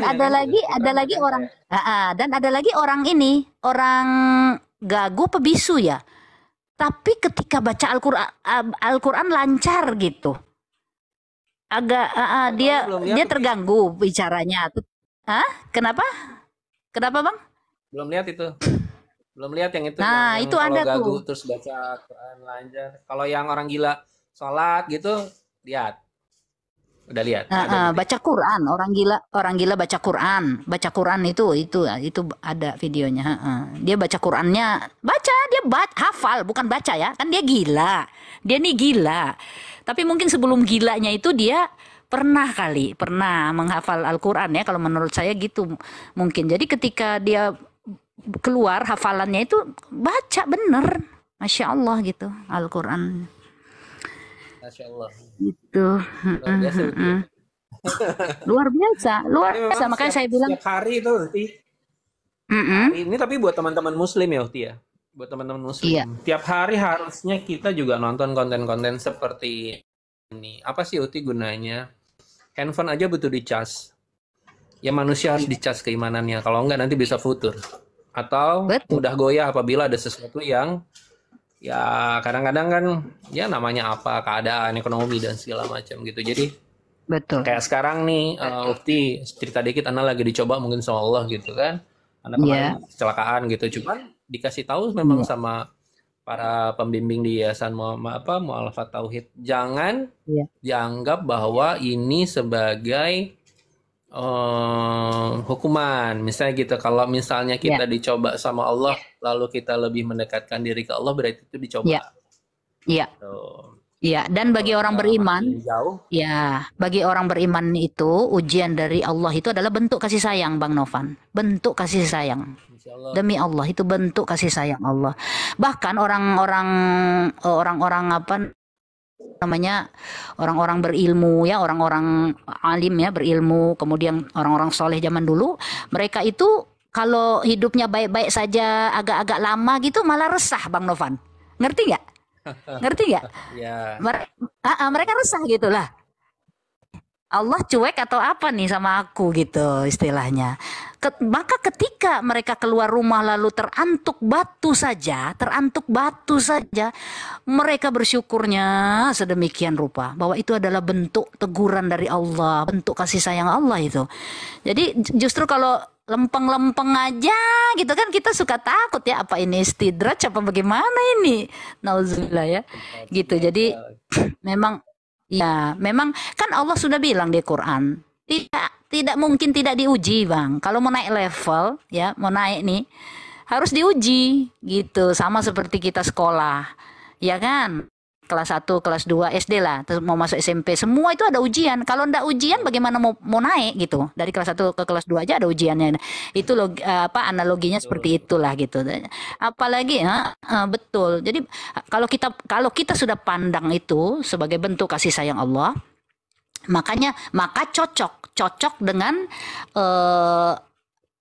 Dan ada lagi orang ini, orang gagu pebisu ya. Tapi ketika baca Al-Quran lancar gitu. Agak dia terganggu bicaranya. Kenapa? Kenapa Bang? Belum lihat itu. Belum lihat yang itu. Nah, yang itu ada gagu, tuh. terus baca Quran lancar. Kalau yang orang gila sholat gitu, lihat. Udah lihat. Baca Quran, orang gila baca Quran itu ada videonya. Dia baca Qurannya, hafal, bukan baca ya, kan dia gila, dia nih gila. Tapi mungkin sebelum gilanya itu dia pernah menghafal Al-Quran ya, kalau menurut saya gitu mungkin. Jadi ketika dia keluar hafalannya itu baca bener, Masya Allah gitu Al-Quran. Masya Allah. Gitu. Luar biasa. Makanya saya bilang setiap hari itu ini tapi buat teman-teman Muslim ya Uti ya. Buat teman-teman Muslim. Iya. Tiap hari harusnya kita juga nonton konten-konten seperti ini. Apa sih Uti gunanya? Handphone aja butuh dicas. Ya manusia harus dicas keimanannya. Kalau enggak nanti bisa futur. Atau mudah goyah apabila ada sesuatu yang ya kadang-kadang kan ya namanya apa, keadaan ekonomi dan segala macam gitu. Jadi kayak sekarang nih Ukti cerita dikit, Ana lagi dicoba mungkin sama Allah gitu kan. Ana kemarin kecelakaan gitu, cuman dikasih tahu memang sama para pembimbing di Yayasan Mu'alafat Tauhid, jangan dianggap bahwa ini sebagai hukuman, misalnya gitu. Kalau misalnya kita dicoba sama Allah lalu kita lebih mendekatkan diri ke Allah, berarti itu dicoba. Iya, dan bagi orang beriman, bagi orang beriman itu ujian dari Allah itu adalah bentuk kasih sayang, Bang Novan. Bentuk kasih sayang. Demi Allah, itu bentuk kasih sayang Allah. Bahkan orang-orang orang-orang berilmu ya, orang-orang alim ya, berilmu, kemudian orang-orang soleh zaman dulu, mereka itu kalau hidupnya baik-baik saja agak-agak lama gitu malah resah, Bang Novan. Ngerti nggak? Mereka resah gitulah. Allah cuek atau apa nih sama aku gitu istilahnya. Maka ketika mereka keluar rumah lalu terantuk batu saja, mereka bersyukurnya sedemikian rupa bahwa itu adalah bentuk teguran dari Allah, bentuk kasih sayang Allah itu. Jadi justru kalau lempeng-lempeng aja gitu kan kita suka takut ya, apa ini istidraj apa bagaimana ini, nauzubillah ya gitu. Jadi memang kan Allah sudah bilang di Quran tidak mungkin tidak diuji, Bang. Kalau mau naik level ya, mau naik nih harus diuji gitu, sama seperti kita sekolah ya kan. kelas 1, kelas 2 SD lah, terus mau masuk SMP, semua itu ada ujian. Kalau ndak ujian bagaimana mau naik gitu? Dari kelas 1 ke kelas 2 aja ada ujiannya. Itu analoginya seperti itulah gitu. Apalagi betul. Jadi kalau kita sudah pandang itu sebagai bentuk kasih sayang Allah, maka cocok dengan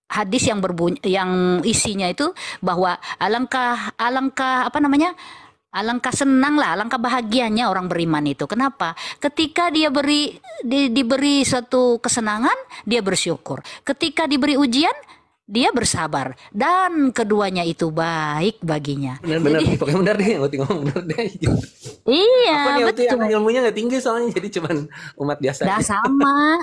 hadis yang yang isinya itu bahwa alangkah alangkah bahagianya orang beriman itu. Kenapa? Ketika dia diberi suatu kesenangan, dia bersyukur. Ketika diberi ujian, dia bersabar, dan keduanya itu baik baginya. Benar-benar, pokoknya benar deh, ngomong benar deh. Iya, apa nih, betul. Ilmunya nggak tinggi soalnya, jadi cuman umat biasa. Nah,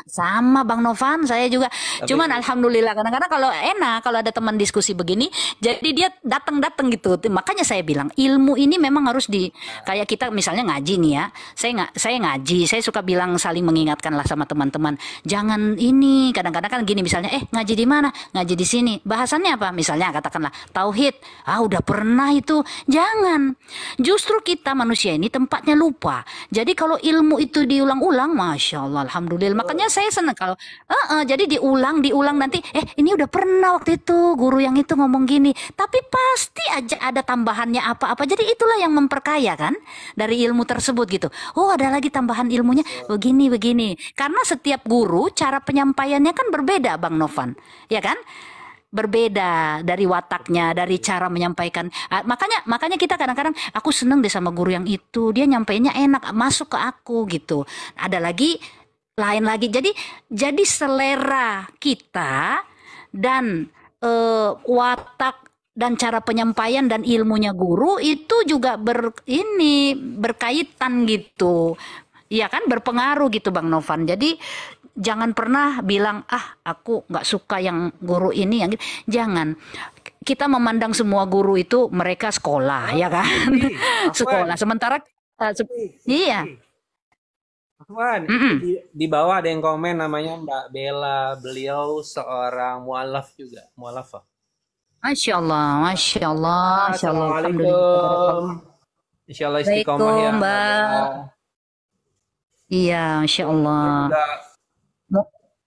sama Bang Novan, saya juga. Cuman alhamdulillah kadang-kadang kalau enak, kalau ada teman diskusi begini, jadi dia datang gitu. Makanya saya bilang ilmu ini memang harus kayak kita misalnya ngaji nih ya. Saya ngaji, saya suka bilang saling mengingatkan lah sama teman-teman. Jangan ini, kadang-kadang kan gini misalnya, ngaji di mana? Ngaji di sini. Bahasannya apa? Misalnya katakanlah tauhid. Udah pernah itu. Jangan. Justru kita manusia ini tempatnya lupa. Jadi kalau ilmu itu diulang-ulang, masya Allah, alhamdulillah. Makanya saya senang kalau jadi diulang nanti. Ini udah pernah waktu itu guru yang itu ngomong gini. Tapi pasti aja ada tambahannya apa-apa. Jadi itulah yang memperkaya kan dari ilmu tersebut gitu. Oh, ada lagi tambahan ilmunya begini. Karena setiap guru cara penyampaiannya kan berbeda, Bang Novan, ya kan? Berbeda dari wataknya, dari cara menyampaikan. Makanya kita kadang-kadang aku seneng deh sama guru yang itu, dia nyampainya enak, masuk ke aku gitu. Ada lagi lain lagi. Jadi selera kita dan watak dan cara penyampaian dan ilmunya guru itu juga berkaitan gitu. Iya kan, berpengaruh gitu Bang Novan. Jadi jangan pernah bilang aku nggak suka yang guru ini yang gitu. Jangan. Kita memandang semua guru itu mereka sekolah, ya kan? Sekolah. Sementara iya. Afwan, di bawah ada yang komen namanya Mbak Bella. Beliau seorang mualaf juga, mualafah. Masya Allah. Assalamualaikum. Insya Allah istiqomah ya Mbak. Iya, Masya Allah.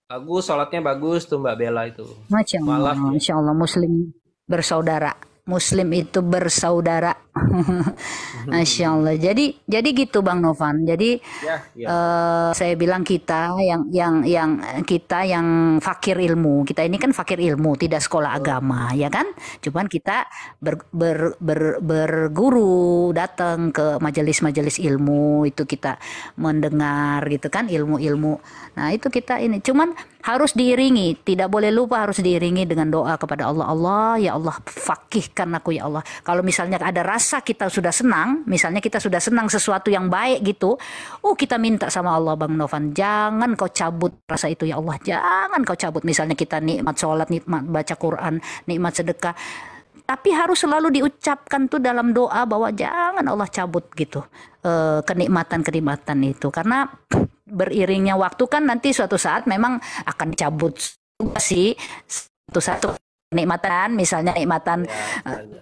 Bagus, sholatnya bagus tuh Mbak Bella itu. Masya Allah, Masya Allah, Muslim bersaudara. Muslim itu bersaudara. Masya Allah. Jadi gitu Bang Novan. Jadi saya bilang kita yang fakir ilmu. Kita ini kan fakir ilmu, tidak sekolah agama, ya kan? Cuman kita berguru, datang ke majelis-majelis ilmu, itu kita mendengar gitu kan ilmu-ilmu. Nah, itu kita ini. Cuman harus diiringi, tidak boleh lupa harus diiringi dengan doa kepada Allah. Allah, ya Allah, fakihkan aku ya Allah. Kalau misalnya ada rasa kita sudah senang, misalnya kita sudah senang sesuatu yang baik gitu, kita minta sama Allah Bang Novan, jangan kau cabut rasa itu ya Allah, jangan kau cabut. Misalnya kita nikmat sholat, nikmat baca Quran, nikmat sedekah, tapi harus selalu diucapkan tuh dalam doa bahwa jangan Allah cabut gitu kenikmatan itu, karena beriringnya waktu kan nanti suatu saat memang akan dicabut sih satu kenikmatan, misalnya nikmatan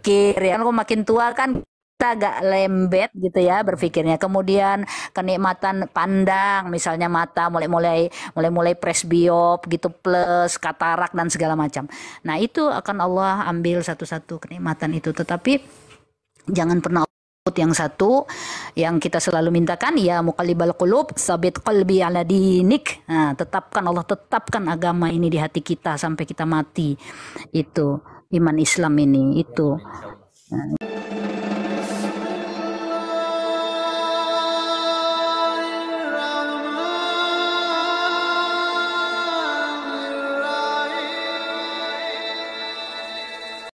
kiri, kalau makin tua kan kita agak lembet gitu ya berpikirnya. Kemudian kenikmatan pandang, misalnya mata mulai presbiop gitu, plus katarak dan segala macam. Nah, itu akan Allah ambil satu-satu kenikmatan itu. Tetapi jangan pernah yang satu yang kita selalu mintakan, ya muqallibal qulub sabit qalbi ala dinik. Nah, tetapkan agama ini di hati kita sampai kita mati. Itu iman Islam ini itu. Nah,